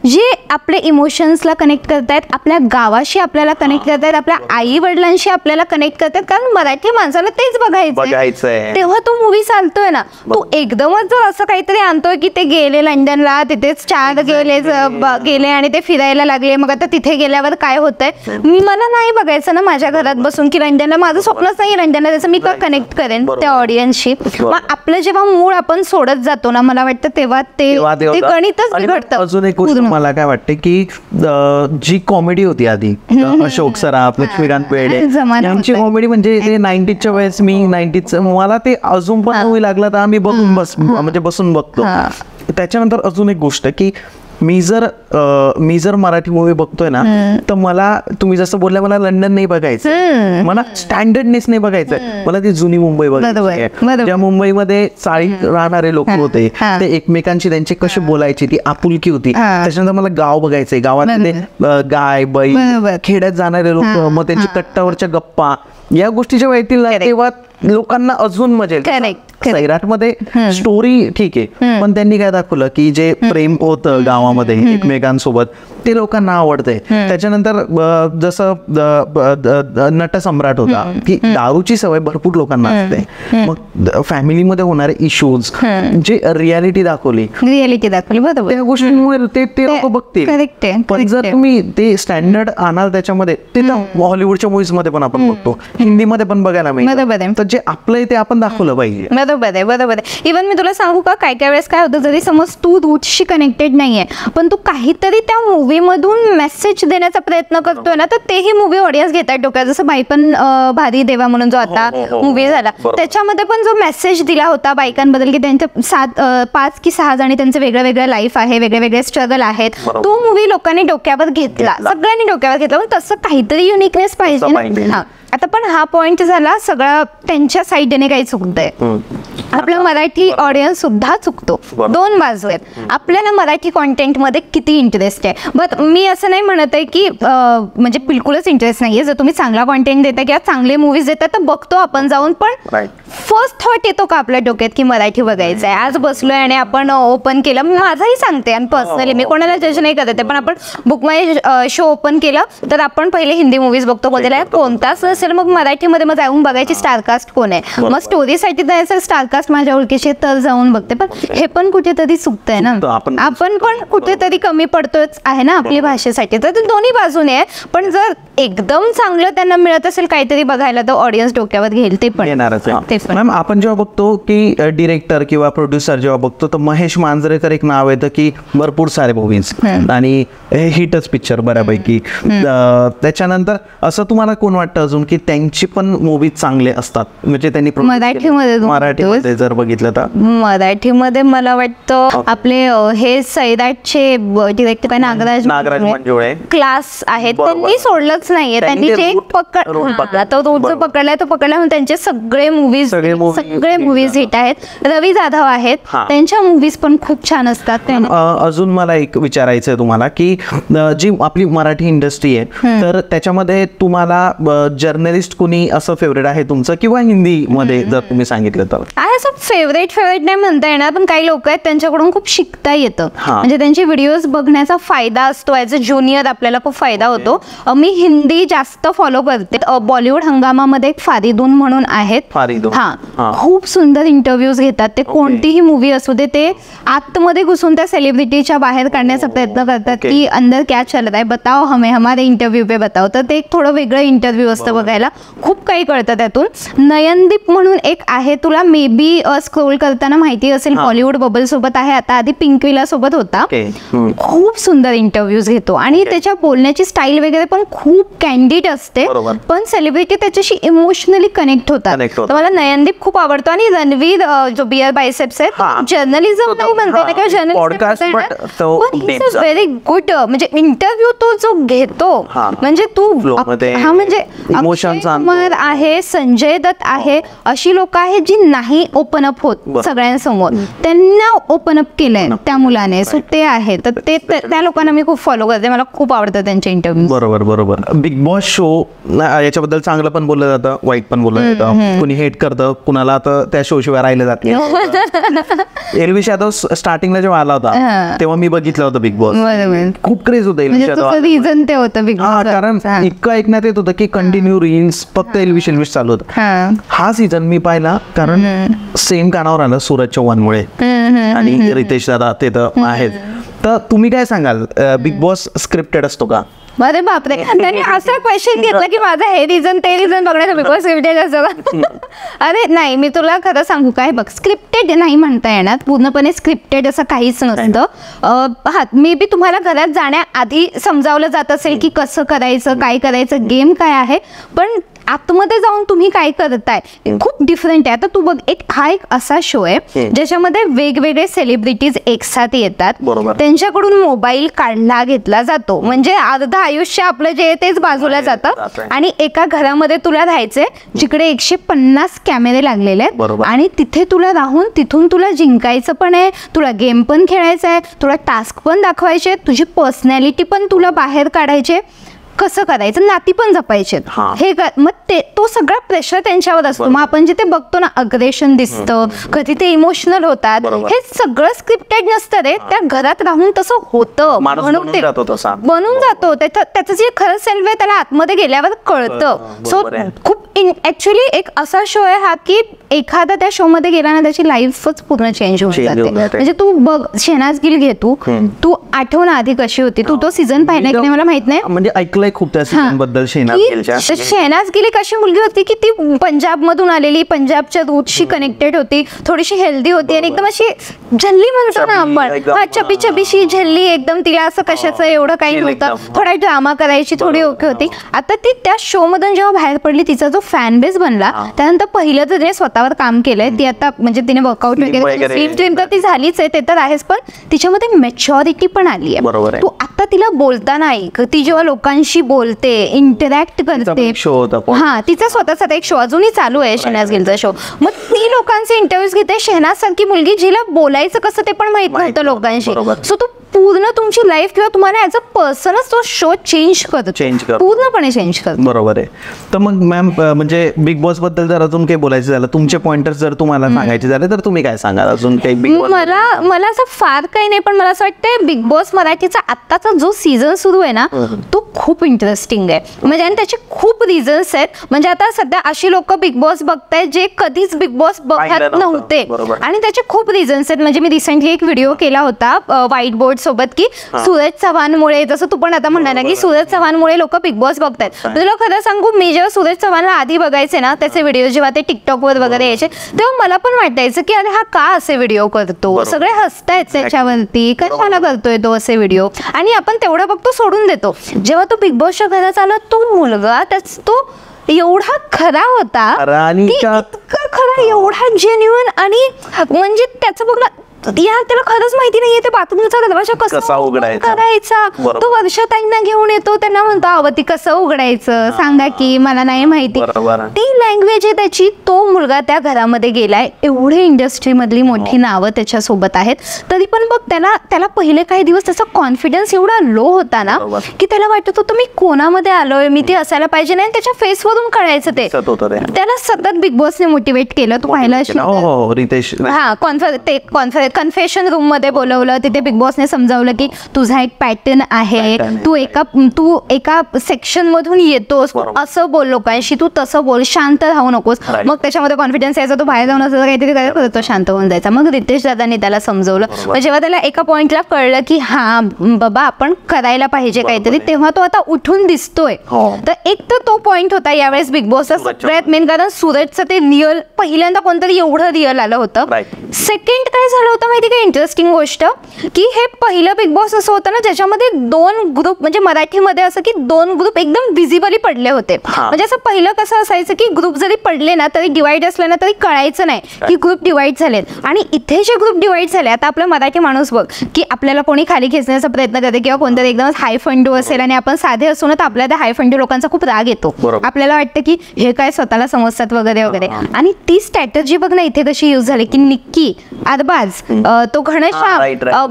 जे आपले इमोशन्सला कनेक्ट करतायत, आपल्या गावाशी आपल्याला कनेक्ट करतायत, आपल्या आई वडिलांशी आपल्याला कनेक्ट करतायत, कारण मराठी माणसाला तेच बघायचंय, तेव्हा तो मूवी चालतोय ना. तू एकदमच जर असं काहीतरी आणतोय की ते गेले लंडनला, तिथेच 4 गेले आणि ते फिरायला लागले, मग आता तिथे गेल्यावर काय होतंय, मला नाही बघायचं ना माझ्या घरात बसून की लंडनला, माझं स्वप्नच नाही लंडनला त्याचं, मी का कनेक्ट करेन त्या ऑडियन्सशी. मग आपलं जेव्हा मूड आपण सोडत जातो ना, मला वाटतं तेव्हा ते गणितच बिघडतं. अजून एक गोष्ट मला काय वाटते की जी कॉमेडी होती आधी, अशोक सराफ, लक्ष्मीकांत बेर्डे यांची कॉमेडी म्हणजे ते 90च्या वेळेस, मी 90चं मला ते अजून पण मूवी लागला तर आम्ही बघून बसून बघतो. त्याच्यानंतर अजून एक गोष्ट की मी जर मराठी मूवी बघतोय ना तर मला तुम्ही जसं बोलल्या, मला लंडन नाही बघायचं, मला स्टँडर्डनेस नाही बघायचं, मला ती जुनी मुंबई बघायची, ज्या मुंबईमध्ये चाळी राहणारे लोक होते, ते एकमेकांशी त्यांचे कसे बोलायचे, ती आपुलकी होती. त्याच्यानंतर मला गाव बघायचंय, गावातले गाय बैल, खेड्यात जाणारे लोक, मग त्यांची कट्टावरच्या गप्पा, या गोष्टी जेव्हा येतील तेव्हा लोकांना अजून मजा येईल. सैराटमध्ये स्टोरी ठीक आहे, पण त्यांनी काय दाखवलं की जे प्रेम होतं गावामध्ये एकमेकांसोबत ते लोकांना आवडतंय. त्याच्यानंतर जसं नटसम्राट होता की दारूची सवय भरपूर लोकांना असते, मग फॅमिलीमध्ये होणारे इश्यूज जे रियालिटी दाखवली बरोबर, त्या गोष्टींमुळे ते लोक बघतील. पण जर तुम्ही ते स्टँडर्ड आणाल त्याच्यामध्ये, ते तर हॉलिवूडच्या मूवीज मध्ये पण आपण बघतो, हिंदीमध्ये पण बघायला मिळतं, तर जे आपलं ते आपण दाखवलं पाहिजे. बरोबर आहे. इव्हन मी तुला सांगू का, काय काय वेळेस काय होतं, जरी समज तू रूटशी कनेक्टेड नाहीये पण तू काहीतरी त्या मूवी मधून मेसेज देण्याचा प्रयत्न करतोय ना, तर तेही मूवी ऑडियन्स घेतात डोक्यात. जसं बाई पण भारी देवा म्हणून जो आता मूवी झाला, त्याच्यामध्ये पण जो मेसेज दिला होता बायकांबद्दल की त्यांच्या 5 की 6 जणी त्यांचं वेगळं वेगळं लाईफ आहे, वेगळे वेगळे स्ट्रगल आहेत, तो मूवी लोकांनी डोक्यावर घेतला, सगळ्यांनी डोक्यावर घेतला. पण तसं काहीतरी युनिकनेस पाहिजे. आता पण हा पॉइंट झाला सगळा त्यांच्या साईडने काही चुकतंय. आपला मराठी ऑडियन्स सुद्धा चुकतो. दोन बाजू आहेत. आपल्याला मराठी कॉन्टेंट मध्ये किती इंटरेस्ट आहे. बट मी असं नाही म्हणत आहे की म्हणजे बिलकुलच इंटरेस्ट नाहीये. जर तुम्ही चांगला कॉन्टेंट देता किंवा चांगले मूवीज देता तर बघतो आपण जाऊन. पण फर्स्ट थॉट येतो का आपल्या डोक्यात की मराठी बघायचं आहे. आज बसलोय आणि आपण ओपन केलं. माझंही सांगते आणि पर्सनली मी कोणाला जज नाही करत आहे, पण आपण बुक माय शो ओपन केलं तर आपण पहिले हिंदी मूवीज बघतो. बोलायला कोणताच नसेल मग मराठीमध्ये मग जाऊन बघायची स्टारकास्ट कोण आहे. मग स्टोरीसाठी जायचं स्टारकास्ट माझ्या ओळखीचे तर जाऊन बघते. पण हे पण कुठेतरी चुकतंय ना. आपण पण कुठेतरी कमी पडतोच आहे ना आपली भाषेसाठी. तर दोन्ही बाजूने आहे. पण जर एकदम चांगलं त्यांना मिळत असेल काहीतरी बघायला तर ऑडियन्स डोक्यावर घेईल ते पण येणारच आहे. मॅम आपण जेव्हा बघतो की डिरेक्टर किंवा प्रोड्युसर जेव्हा बघतो तर महेश मांजरेकर एक नाव येतं की भरपूर सारे मूवीज आणि हे हिटच पिक्चर बऱ्यापैकी. त्याच्यानंतर असं तुम्हाला कोण वाटतं अजून की त्यांची पण मूवीज चांगले असतात म्हणजे त्यांनी मराठीमध्ये जर बघितलं तर? मराठीमध्ये मला वाटतं आपले हे सैराटचे डिरेक्टर काय नागराज मंजुळे क्लास आहेत. त्यांनी सोडलंच नाहीये. त्यांनी जे पकडला तो पकडला म्हणून त्यांचे सगळे मूवीज हिट आहेत. रवी जाधव आहेत त्यांच्या मूवीज पण खूप छान असतात. अजून मला एक विचारायचं आहे तुम्हाला की जी आपली मराठी इंडस्ट्री आहे तर त्याच्यामध्ये तुम्हाला जर्नलिस्ट कोणी असं फेवरेट आहे तुमचं किंवा हिंदी मध्ये जर तुम्ही सांगितलं तर? असं फेवरेट नाही म्हणता येणार, पण काही लोक आहेत त्यांच्याकडून खूप शिकता येतं. म्हणजे त्यांचे व्हिडिओज बघण्याचा फायदा असतो. ॲज अ ज्युनियर आपल्याला खूप फायदा होतो. मी हिंदी जास्त फॉलो करते. बॉलिवूड हंगामामध्ये एक फारिदून म्हणून आहेत. खूप सुंदर इंटरव्ह्यूज घेतात ते. कोणतीही मूवी असू दे ते आतमध्ये घुसून त्या सेलिब्रिटीच्या बाहेर काढण्याचा प्रयत्न करतात की अंदर क्या चल रहा है बताओ हमें हमारे इंटरव्ह्यू पे बताओ. तर ते एक थोडं वेगळं इंटरव्ह्यू असतं बघायला. खूप काही कळतं त्यातून. नयनदीप म्हणून एक आहे तुला मे बी स्क्रोल करताना माहिती असेल बॉलिवूड बबल सोबत आहे आता. आधी पिंकविला सोबत होता. खूप सुंदर इंटरव्ह्यूज घेतो आणि त्याच्या बोलण्याची स्टाईल वगैरे पण खूप कॅन्डिड असते. पण सेलिब्रिटी त्याच्याशी इमोशनली कनेक्ट होतात. तर मला नयनदीप खूप आवडतो. आणि रणवीर जो बियर बायसेप्स आहे जर्नलिझम नाही म्हणता येणार किंवा जर्नलिस्ट व्हेरी गुड. म्हणजे इंटरव्ह्यू तो जो घेतो म्हणजे तू म्हणजे अक्षय कुमार आहे संजय दत्त आहे अशी लोक आहेत जी नाही ओपन अप होत सगळ्यांसमोर. त्यांना ओपन अप केलंय त्या मुलाने. सो ते आहे. तर ते त्या लोकांना मी खूप फॉलो करते. मला खूप आवडतं त्यांचे इंटरव्ह्यू. बरोबर. बिग बॉस शो याच्याबद्दल चांगलं पण बोललं जातं वाईट पण बोललं जातं. कुणी हेट करतं कुणाला आता त्या शो शिवाय राहिलं जाते. एल्विश यादव स्टार्टिंगला जेव्हा आला होता तेव्हा मी बघितलं होतं बिग बॉस. खूप क्रेज होतं एल्विश यादव. रिझन ते होतं बिग बॉस. कारण इतकं ऐकण्यात येत होतं की कंटिन्यू रील्स फक्त एल्विश चालू होतं. हा सीझन मी पाहिला कारण सेम कानावर आलं सूरज चव्हाणमुळे आणि रितेश दादा ते तर आहेत. तर तुम्ही काय सांगाल बिग बॉस स्क्रिप्टेड असतो का? अरे बापरे. त्यांनी असा क्वेश्चन घेतला की माझं हे रिझन ते रिझन बघण्याचं बिग बॉस स्क्रिप्टेड असं. अरे नाही मी तुला खरं सांगू काय बघ स्क्रिप्टेड नाही म्हणता येणार. पूर्णपणे स्क्रिप्टेड असं काहीच नसतं. हा मे बी तुम्हाला घरात जाण्याआधी समजावलं जात असेल की कसं करायचं काय करायचं गेम काय आहे. पण आतमध्ये जाऊन तुम्ही काय करताय खूप डिफरंट आहे. आता तू बघ हा एक असा शो आहे ज्याच्यामध्ये वेगवेगळे सेलिब्रिटीज एकसाथ येतात. त्यांच्याकडून मोबाईल काढला घेतला जातो. म्हणजे अर्ध आयुष्य आपलं जे आहे तेच बाजूला जातं. आणि एका घरामध्ये तुला राहायचंय जिकडे 150 कॅमेरे लागलेले आहेत. आणि तिथे तुला राहून तिथून तुला जिंकायचं पण आहे. तुला गेम पण खेळायचा आहे. तुला टास्क पण दाखवायचे. तुझी पर्सनॅलिटी पण तुला बाहेर काढायचे. कसं करायचं नाती पण जपायचे हे मग ते तो सगळा प्रेशर त्यांच्यावर असतो. मग आपण जिथे बघतो ना अग्रेशन दिसतं कधी ते इमोशनल होतात. हे सगळं स्क्रिप्टेड नसतं रे. त्या घरात राहून तसं होतं म्हणून ते बनून जातो. त्याचं जे खरं सेल्फ आहे त्याला आतमध्ये गेल्यावर कळतं. सो खूप ऍक्च्युली एक असा शो आहे हा की एखादा त्या शो मध्ये गेला ना त्याची लाईफच पूर्ण चेंज होऊन जाते. म्हणजे तू बघ शेहनाज गिल घे. तू आठव ना आधी कशी होती. तू तो सीझन पाहिला की नाही मला माहित नाही. म्हणजे ऐकलंय खूप त्या सीझन बद्दल. शेहनाज गिल एक अशी मुलगी होती की ती पंजाब मधून आलेली पंजाबच्या रूटशी कनेक्टेड होती. थोडीशी हेल्दी होती आणि एकदम अशी झल्ली म्हणतो ना आपण, हा चबी चबीशी झल्ली एकदम, तिला असं कशाचं एवढं काही नव्हतं, थोडा ड्रामा करायची, थोडी ओके होती. आता ती त्या शो मधून जेव्हा बाहेर पडली, तिचा जो फॅन बेस बनला, त्यानंतर पहिलं तर तिने स्वतःवर काम केलंय. ती आता म्हणजे तिने वर्कआउट वगैरे, स्लिम ट्रिम तर ती झालीच आहे, ते तर आहेच, पण तिच्यामध्ये मॅच्युरिटी पण आली आहे. तू आता तिला बोलताना ऐक, ती जेव्हा लोकांशी बोलते, इंटरॅक्ट करते, हा तिचा स्वतःचा एक शो अजूनही चालू आहे, शहनाज गिलचा शो. मग ती लोकांचे इंटरव्ह्यूज घेते. शहनाज सारखी मुलगी जिला बोलायचं कसं ते पण माहित नव्हतं लोकांशी, सो तू पूर्ण तुमची लाईफ किंवा तुम्हाला ऍज अ पर्सनच तो शो चेंज करतो, पूर्णपणे चेंज करतो. बरोबर आहे. तर मग मॅम म्हणजे बिग बॉस बद्दल जर अजून काही बोलायचं झालं, तुमचे पॉइंटर्स जर तुम्हाला सांगायचे झाले तर तुम्ही काय सांगाल अजून काही? मला असं फार काही नाही, पण मला असं वाटतं बिग बॉस मराठीचा आत्ताचा जो सीझन सुरू आहे ना, तो खूप इंटरेस्टिंग आहे. म्हणजे आणि त्याचे खूप रिझन्स आहेत. म्हणजे आता सध्या अशी लोक बिग बॉस बघतायत जे कधीच बिग बॉस बघत नव्हते, आणि त्याचे खूप रिझन्स आहेत. म्हणजे मी रिसेंटली एक व्हिडिओ केला होता व्हाईट बोर्ड सोबत, की सूरज चव्हाणमुळे, जसं तू पण आता म्हणणार की सूरज चव्हाणमुळे लोक बिग बॉस बघतायत. तुला खरं सांगू, मी जेव्हा सूरज चव्हाणला आधी बघायचे ना, त्याचे व्हिडिओ जेव्हा ते टिकटॉकवर वगैरे यायचे, तेव्हा मला पण वाटायचं की अरे हा का असे व्हिडिओ करतो, सगळे हसतायत त्याच्यावरती, कशाला करतोय तो असे व्हिडिओ, आणि आपण तेवढं बघतो सोडून देतो. जेव्हा तो बिग बॉसच्या घरात आला, तो मुलगा तो एवढा खरा होता, इतका खरा, एवढा जेन्युइन, आणि म्हणजे त्याचं बघ ना, यार त्याला खरंच माहिती नाहीये ते बाथरूमचा दरवाजा कसा करायचा. तो वर्षाताईंना घेऊन येतो, त्यांना म्हणतो अवती कसं उघडायचं सांगा की, मला नाही माहिती. ती लँग्वेज आहे त्याची. तो मुलगा त्या घरामध्ये गेलाय, एवढे इंडस्ट्री मधली मोठी नावं त्याच्या सोबत आहेत, तरी पण बघ त्याला पहिले काही दिवस त्याचा कॉन्फिडन्स एवढा लो होता ना, की त्याला वाटत होतं मी कोणामध्ये आलोय, मी ते असायला पाहिजे नाही. त्याच्या फेसवरून कळायचं ते. त्याला सतत बिग बॉसने मोटिवेट केलं. तू पाहिलं रितेश, हा कन्फेशन रूम मध्ये बोलवलं, तिथे बिग बॉसने समजावलं की तुझा एक पॅटर्न आहे, तू एका सेक्शन मधून येतोस, असं बोल लोकांशी, तू तसं बोल, शांत राहू नकोस. मग त्याच्यामध्ये कॉन्फिडन्स यायचा, तो बाहेर जाऊन असं काहीतरी करायला तो शांत होऊन जायचा. मग रितेश दादांनी त्याला समजवलं. जेव्हा त्याला एका पॉइंटला कळलं की हा बाबा आपण करायला पाहिजे काहीतरी, तेव्हा तो आता उठून दिसतोय. तर एक तर तो पॉइंट होता यावेळेस बिग बॉसचा सगळ्यात मेन, कारण सूरजचं ते रिअल पहिल्यांदा कोणतरी एवढं रिअल आलं होतं. सेकंड काय झालं होतं माहिती का, इंटरेस्टिंग गोष्ट, की हे पहिलं बिग बॉस असं होतं ना ज्याच्यामध्ये 2 ग्रुप, म्हणजे मराठीमध्ये असं की 2 ग्रुप एकदम विजिबली पडले होते. म्हणजे असं पहिलं कसं असायचं की ग्रुप जरी पडले ना, तरी डिवाइड असले ना, तरी कळायचं नाही की ग्रुप डिवाइड झालेत. आणि इथे जे ग्रुप डिवाइड झाले, आता आपला मराठी माणूस बघ की आपल्याला कोणी खाली खेचण्याचा प्रयत्न करते, किंवा कोणतरी एकदम हाय फंडू असेल आणि आपण साधे असू ना, तर आपल्याला त्या हाय फंडू लोकांचा खूप राग येतो. आपल्याला वाटतं की हे काय स्वतःला समजतात वगैरे वगैरे. आणि ती स्ट्रॅटेजी बघ ना इथे कशी यूज झाली, की निक्की, अरबाज, तो घनश्याम,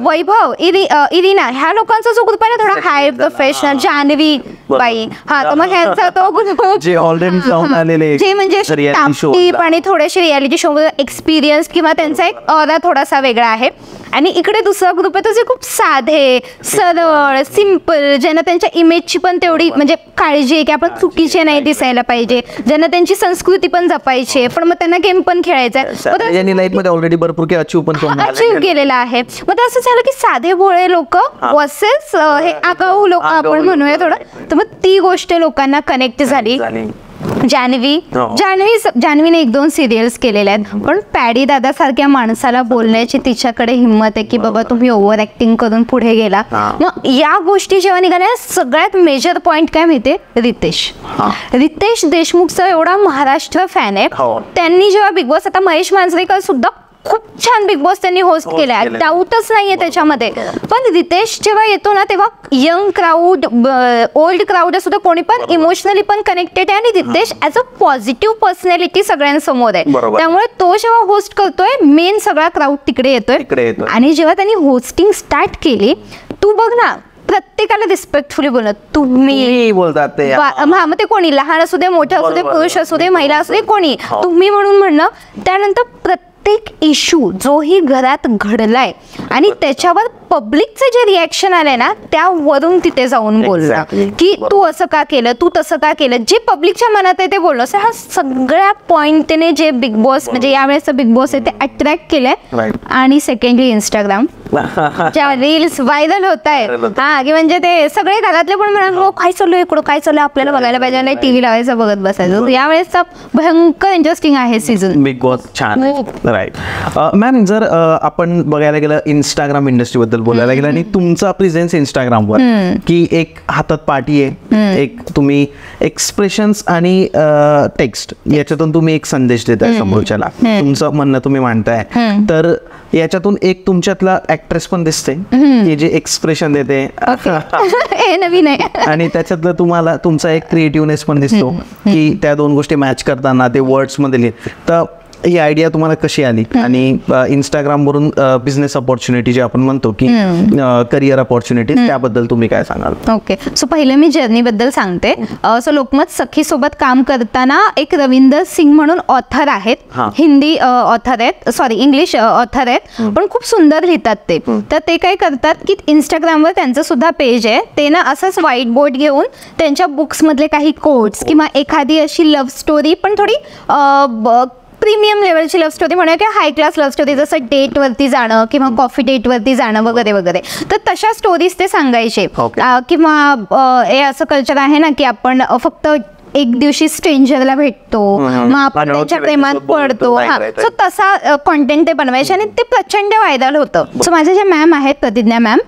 वैभव, इरिना, ह्या लोकांचा जो ग्रुप आहे ना, थोडा हाय प्रोफेशनल, जान्हवी बाई, हा तर मग ह्यांचा तो ग्रुप जे ऑलरेडी जाऊन आलेले, जे म्हणजे टापटीप आणि थोडेसे रियालिटी शो एक्सपिरियन्स, किंवा त्यांचा एक ऑरा थोडासा वेगळा आहे. आणि इकडे दुसरा ग्रुप आहे तो जे खूप साधे, सरळ, सिम्पल, ज्यांना त्यांच्या इमेजची पण तेवढी म्हणजे काळजी आहे की आपण चुकीचे नाही दिसायला पाहिजे, ज्यांना त्यांची संस्कृती पण जपायची आहे, पण मग त्यांना गेम पण खेळायचा आहे, लाईफमध्ये ऑलरेडी भरपूर काही अचीव्ह केलेला आहे. मग ते असं झालं की साधे भोळे लोक वर्सेस हे आगाऊ लोक आपण म्हणूया थोडं. तर मग ती गोष्ट लोकांना कनेक्ट झाली. जान्हवीने 1-2 सिरियल्स केलेल्या आहेत, पण पॅडी दादा सारख्या माणसाला बोलण्याची तिच्याकडे हिंमत आहे की बाबा तुम्ही ओव्हर ऍक्टिंग करून पुढे गेला. मग या गोष्टी जेव्हा निघाल्या, सगळ्यात मेजर पॉइंट काय माहितीये, रितेश देशमुखचा एवढा महाराष्ट्र फॅन आहे. त्यांनी जेव्हा बिग बॉस, आता महेश मांजरेकर सुद्धा खूप छान बिग बॉस त्यांनी होस्ट केलाय, डाऊटच नाहीये त्याच्यामध्ये. पण रितेश जेव्हा येतो ना, तेव्हा यंग क्राऊड, ओल्ड क्राऊड असू दे, कोणी पण इमोशनली पण कनेक्टेड आहे. आणि Ritesh as a positive personality सगळ्यांसमोर आहे, त्यामुळे तो जेव्हा होस्ट करतोय, मेन सगळा क्राऊड तिकडे येतोय. आणि जेव्हा त्यांनी होस्टिंग स्टार्ट केली, तू बघ ना, प्रत्येकाला रिस्पेक्टफुली बोलत, तुम्ही बोलतात. मग ते कोणी लहान असू दे, मोठं असू दे, पुरुष असू दे, महिला असू दे, कोणी तुम्ही म्हणून म्हणणं. त्यानंतर प्रत्येक इश्यू जोही घरात घडलाय आणि त्याच्यावर पब्लिकचे जे रिॲक्शन आले ना त्यावरून तिथे जाऊन बोलला की तू असं का केलं, तू तसं का केलं, जे पब्लिकच्या मनात आहे ते बोललो. असं हा सगळ्या पॉइंटने जे बिग बॉस म्हणजे यावेळेस बिग बॉस आहे ते अट्रॅक्ट केलंय. आणि सेकंडली इंस्टाग्राम ज्या रील्स व्हायरल होत आहेत हा की म्हणजे ते सगळे घरातले पण म्हणाल काय चालू इकडं, काय चालू आपल्याला बघायला पाहिजे, नाही टीव्ही लावायचं बघत बसायचं. यावेळेसचा भयंकर इंटरेस्टिंग आहे सीझन बिग बॉस. छान. राईट मॅम, जर आपण बघायला गेलं इंस्टाग्राम इंडस्ट्री बद्दल बोलायला गेलं आणि तुमचा प्रेझेन्स इंस्टाग्रामवर की एक हातात पार्टी आहे, एक तुम्ही एक्सप्रेशन्स आणि टेक्स्ट याच्यातून तुम्ही एक संदेश देताय समोरच्याला, तुमचं म्हणणं तुम्ही मांडताय, तर याच्यातून एक तुमच्यातला ऍक्ट्रेस पण दिसते की जे एक्सप्रेशन देते हे नवीन आहे आणि त्याच्यातलं तुम्हाला तुमचा एक क्रिएटिव्हनेस पण दिसतो की त्या दोन गोष्टी मॅच करताना ते वर्ड्स मध्ये लिहित. तर ही आयडिया तुम्हाला कशी आली आणि इंस्टाग्राम वरून बिझनेस अपॉर्च्युनिटी जे आपण म्हणतो की करिअर अपॉर्च्युनिटीज त्याबद्दल तुम्ही काय सांगाल? ओके, सो पहिलं मी जर्नी बद्दल सांगते. सो लोकमत सखी सोबत काम करताना एक रविंदर सिंग म्हणून ऑथर आहेत, हिंदी ऑथर आहेत, सॉरी इंग्लिश ऑथर आहेत, पण खूप सुंदर लिहितात ते. तर ते काय करतात की इंस्टाग्रामवर त्यांचं सुद्धा पेज आहे, ते ना असंच व्हाईट बोर्ड घेऊन त्यांच्या बुक्स मधले काही कोट्स किंवा एखादी अशी लव्ह स्टोरी पण थोडी प्रीमियम लेवलची लव्ह स्टोरी म्हणूया किंवा हाय क्लास लव्ह स्टोरी, जसं डेटवरती जाणं किंवा कॉफी डेटवरती जाणं वगैरे वगैरे, तर तशा स्टोरीज ते सांगायचे. किंवा हे असं कल्चर आहे ना की आपण फक्त एक दिवशी स्ट्रेंजरला भेटतो मग आपण त्यांच्या प्रेमात पडतो, हा, सो तसा कॉन्टेंट ते बनवायचे आणि ते प्रचंड व्हायरल होतं. सो माझ्या ज्या मॅम आहेत प्रतिज्ञा मॅम,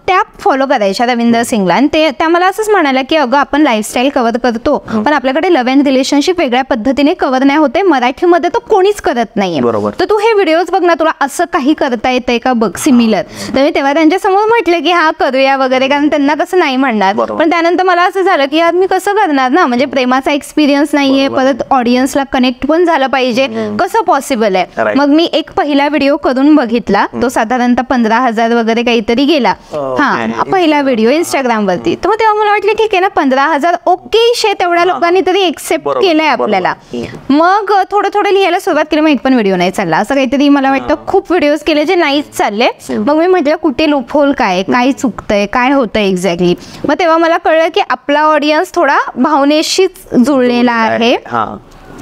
त्या फॉलो करायच्या रविंदर सिंगला आणि त्या मला असंच म्हणाल्या की अगं आपण लाईफस्टाईल कव्हर करतो पण आपल्याकडे लव्ह अँड रिलेशनशिप वेगळ्या पद्धतीने कव्हर नाही होते, मराठीमध्ये तर कोणीच करत नाहीये, तर तू हे व्हिडिओज बघ ना, तुला असं काही करता येतंय का बघ सिमिलर. तर मी तेव्हा त्यांच्या समोर म्हटलं की हा करूया वगैरे, कारण त्यांना कसं नाही म्हणणार. पण त्यानंतर मला असं झालं की यार मी कसं करणार ना, म्हणजे प्रेमाचा एक्सपिरियन्स नाहीये, परत ऑडियन्सला कनेक्ट पण झालं पाहिजे, कसं पॉसिबल आहे. मग मी एक पहिला व्हिडिओ करून बघितला, तो साधारणतः 15,000 वगैरे काहीतरी गेला, हा पहिला व्हिडिओ इंस्टाग्राम वरती. तर तेव्हा मला वाटलं ठीक आहे ना 15,000 ओके शे, तेवढ्या लोकांनी तरी एक्सेप्ट केलंय आपल्याला. मग थोडं थोडं लिहायला सुरुवात केली, मग एक पण व्हिडिओ नाही चालला, असं काहीतरी मला वाटतं खूप व्हिडिओज केले जे नाहीच चालले. मग मी म्हटलं कुठे लूपहोल काय चुकतंय, काय होतंय एक्झॅक्टली. मग तेव्हा मला कळलं की आपला ऑडियन्स थोडा भावनेशीच जुळलेला आहे,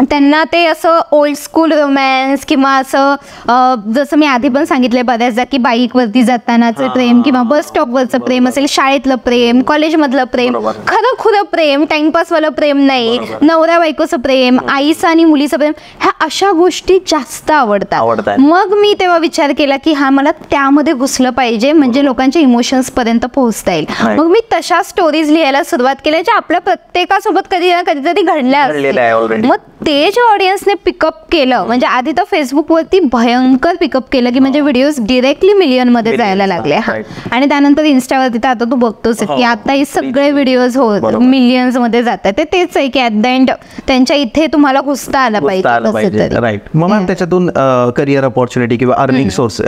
त्यांना ते असं ओल्ड स्कूल रोमॅन्स किंवा असं जसं मी आधी पण सांगितलंय बऱ्याचदा की बाईकवरती जातानाचं प्रेम किंवा बस स्टॉपवरचं प्रेम असेल, शाळेतलं प्रेम, कॉलेजमधलं प्रेम, खरं खुरं प्रेम, टाइमपासवालं प्रेम नाही, नवऱ्या बायकोचं प्रेम, आईचं आणि मुलीचं प्रेम, ह्या अशा गोष्टी जास्त आवडतात. मग मी तेव्हा विचार केला की हा मला त्यामध्ये घुसलं पाहिजे म्हणजे लोकांच्या इमोशन्स पर्यंत पोहोचता येईल. मग मी तशा स्टोरीज लिहायला सुरुवात केल्या ज्या आपल्या प्रत्येकासोबत कधी ना कधीतरी घडल्या. मग ते जे ऑडियन्सने पिकअप केलं, म्हणजे आधी तर फेसबुकवरती भयंकर पिकअप केलं की म्हणजे व्हिडिओज डिरेक्टली मिलियन मध्ये जायला लागले. आणि त्यानंतर इन्स्टावरती तर आता तू बघतोस की आता हे सगळे व्हिडिओज मिलियन्स मध्ये जातात. ते तेच आहे की ऍट द एंड त्यांच्या इथे तुम्हाला घुसता आला पाहिजे. राईट. मग त्याच्यातून करिअर अपॉर्च्युनिटी किंवा अर्निंग सोर्स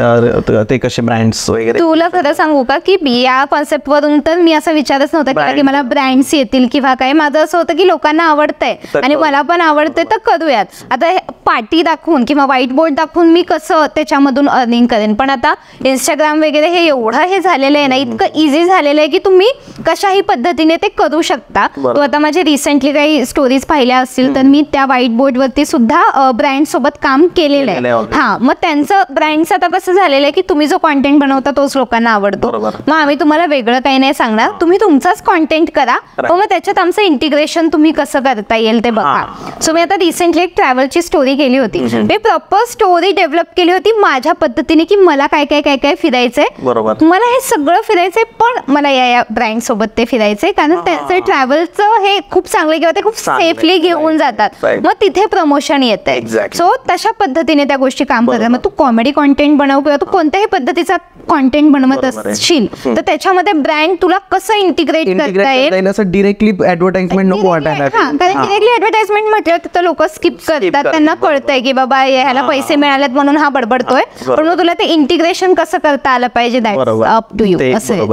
ते कसे ब्रँड्स वगैरे? तुला खरं सांगू का की या कॉन्सेप्ट वरून तर मी असा विचारच नव्हता केला की मला ब्रँड्स येतील किंवा काय. माझं असं होतं की लोकांना आवडतंय आणि मला पण आवडते तर करूयात. आता पार्टी दाखवून किंवा व्हाईट बोर्ड दाखवून मी कसं त्याच्यामधून अर्निंग करेन. पण आता इंस्टाग्राम वगैरे हे एवढं हे झालेलं आहे ना, इतकं इझी झालेलं आहे की तुम्ही कशाही पद्धतीने ते करू शकता. तू आता माझे रिसेंटली काही स्टोरीज पाहिल्या असतील तर मी त्या व्हाईट बोर्ड वरती सुद्धा ब्रँड सोबत काम केलेलं आहे. हा, मग त्यांचं ब्रँडचं आता कसं झालेलं आहे की तुम्ही जो कॉन्टेंट बनवता तोच लोकांना आवडतो, मग आम्ही तुम्हाला वेगळं काही नाही सांगणार, तुम्ही तुमचाच कॉन्टेंट करा, मग त्याच्यात आमचं इंटिग्रेशन तुम्ही कसं करता येईल ते बघा. सो मी आता रिसेंटली एक ट्रॅव्हलची स्टोरी केली होती, मी प्रॉपर स्टोरी डेव्हलप केली होती माझ्या पद्धतीने की मला काय काय काय काय फिरायचंय, मला हे सगळं फिरायचंय पण मला या ब्रँड सोबत ते फिरायचंय कारण त्यांचं ट्रॅव्हलचं हे खूप चांगलं किंवा ते खूप सेफली घेऊन जातात, मग तिथे प्रमोशन येतंय. सो तशा पद्धतीने त्या गोष्टी काम करतात. मग तू कॉमेडी कॉन्टेंट बनव किंवा तू कोणत्याही पद्धतीचा कॉन्टेंट बनवत असशील तर त्याच्यामध्ये ब्रँड तुला कसं इंटिग्रेट करता येईल. डिरेक्टली ऍडव्हर्टाइजमेंट नको वाटायला, कारण डिरेक्टली ऍडव्हर्टाइजमेंट म्हटलं तर लोक स्किप करतात, त्यांना कळतंय की बाबा ह्याला पैसे मिळालेत म्हणून हा बडबडतोय, पण मग तुला ते इंटिग्रेशन कसं करता आलं पाहिजे दॅट्स अप टू यू असं.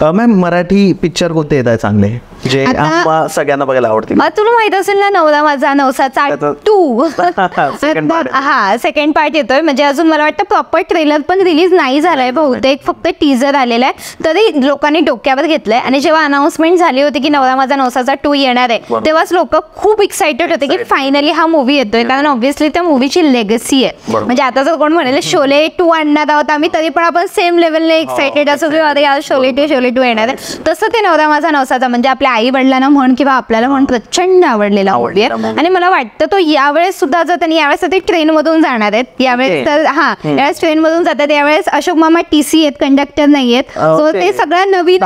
मॅम मराठी पिक्चर कोणते येत आहे चांगले? जे आम्हा सगळ्यांना बघायला आवडते. तुला माहित असेल ना नवरा माझा नवसाचा 2 हा सेकंड पार्ट येतोय. म्हणजे अजून मला वाटतं प्रॉपर ट्रेलर पण रिलीज नाही झालाय बहुतेक, फक्त टीजर आलेला आहे. तरी लोकांनी डोक्यावर घेतलंय. आणि जेव्हा अनाउन्समेंट झाली होती की नवरा माझा नवसाचा 2 येणार आहे, तेव्हाच लोक खूप एक्साइटेड होते की फायनली हा मूवी येतोय. कारण ऑब्व्हियसली त्या मूवीची लेगसी आहे. म्हणजे आता जर कोण म्हणेल शोले 2 आणणार आहोत आम्ही, तरी पण आपण सेम लेवलने एक्साइटेड असो की अरे यार शोले 2 येणार आहे. तसं ते नवरा माझा नवसाचा म्हणजे आपल्या आई वडिलांना म्हण किंवा आपल्याला म्हण प्रचंड आवडलेला मूवी आहे. आणि मला वाटतं तो यावेळेस सुद्धा जर त्यांनी यावेळेस ते ट्रेन मधून जाणार आहेत यावेळेस, तर यावेळेस ट्रेन मधून जातात. यावेळेस अशोक मामा TC आहेत, कंडक्टर नाही आहेत. सो ते सगळं नवीन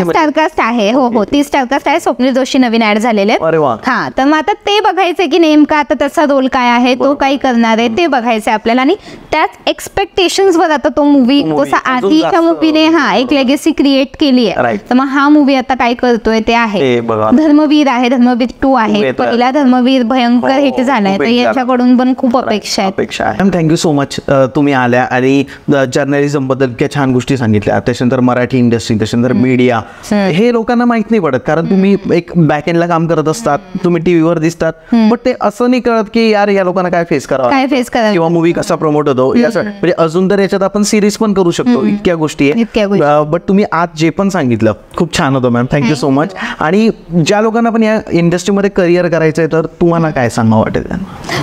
स्टारकास्ट आहे. हो ती स्टारकास्ट आहे. स्वप्नील जोशी नवीन ऍड झालेले आहेत. हा तर मग आता ते बघायचे की नेमका आता त्याचा रोल काय आहे, तो काही करणार आहे ते बघायचं आपल्याला. आणि त्याच एक्सपेक्टेशन्स वर आता तो मूवी तसा आधीच्या मूवीने एक लेगेसी क्रिएट केली आहे. तर मग हा मूवी आता काय करतोय ते आहे धर्मवीर आहे. धर्मवीर 2 आहे. पहिला धर्मवीर भयंकर हिट झालाय, तर याच्याकडून पण खूप अपेक्षा आहेत. थँक्यू सो मच तुम्ही आल्या आणि जर्नलिझम बद्दल इतक्या छान गोष्टी सांगितल्या. त्याच्यानंतर मराठी इंडस्ट्री, त्याच्यानंतर मीडिया, हे लोकांना माहित नाही पडत. कारण तुम्ही एक बॅक एंडला काम करत असतात, तुम्ही टीव्हीवर दिसतात, बट ते असं नाही कळत की यार या लोकांना काय फेस करावं किंवा मूवी कसा प्रमोट होतो. म्हणजे अजून तर याच्यात आपण सिरीज पण करू शकतो, इतक्या गोष्टी आहे. बट तुम्ही आज जे पण सांगितलं खूप छान होतं मॅम. Thank you so much. आणि ज्या लोकांना पण या इंडस्ट्रीमध्ये करिअर करायचंय तर तुम्हाला काय सांगा वाटेल?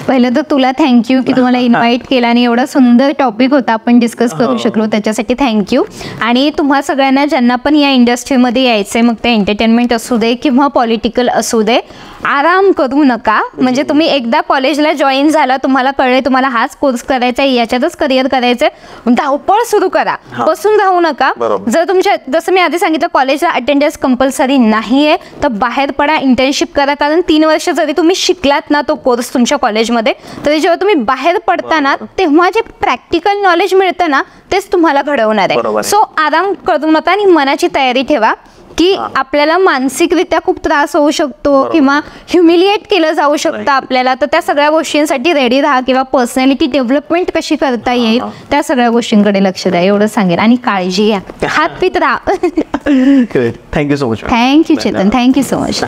पहिलं तर तुला थँक्यू की तुम्हाला इन्व्हाइट केलं आणि एवढा सुंदर टॉपिक होता आपण डिस्कस करू शकलो, त्याच्यासाठी थँक्यू. आणि तुम्हा सगळ्यांना ज्यांना पण या इंडस्ट्रीमध्ये यायचंय, मग ते एंटरटेनमेंट असू दे किंवा पॉलिटिकल असू दे, आराम करू नका. म्हणजे तुम्ही एकदा कॉलेजला जॉईन झाला, तुम्हाला कळले तुम्हाला हाच कोर्स करायचा आहे, याच्यातच करिअर करायचंय, धावपळ सुरू करा, बसून राहू नका. जर तुमच्या जसं मी आधी सांगितलं कॉलेजला अटेंडन्स कंपल्सरी नाहीये, तर बाहेर पडा, इंटर्नशिप करा. कारण 3 वर्ष जरी तुम्ही शिकलात ना तो कोर्स तुमच्या कॉलेजमध्ये, तरी जेव्हा तुम्ही बाहेर पडताना तेव्हा जे प्रॅक्टिकल नॉलेज मिळतं ना तेच तुम्हाला घडवणार आहे. सो आराम करू नका आणि मनाची तयारी ठेवा की आपल्याला मानसिकरित्या खूप त्रास होऊ शकतो किंवा ह्युमिलिएट केलं जाऊ शकतं आपल्याला. तर त्या सगळ्या गोष्टींसाठी रेडी राहा किंवा पर्सनॅलिटी डेव्हलपमेंट कशी करता येईल त्या सगळ्या गोष्टींकडे लक्ष द्या, एवढं सांगेल. आणि काळजी घ्या, हात पित राहा. Thank you so much. Thank you Chetan, thank you so much.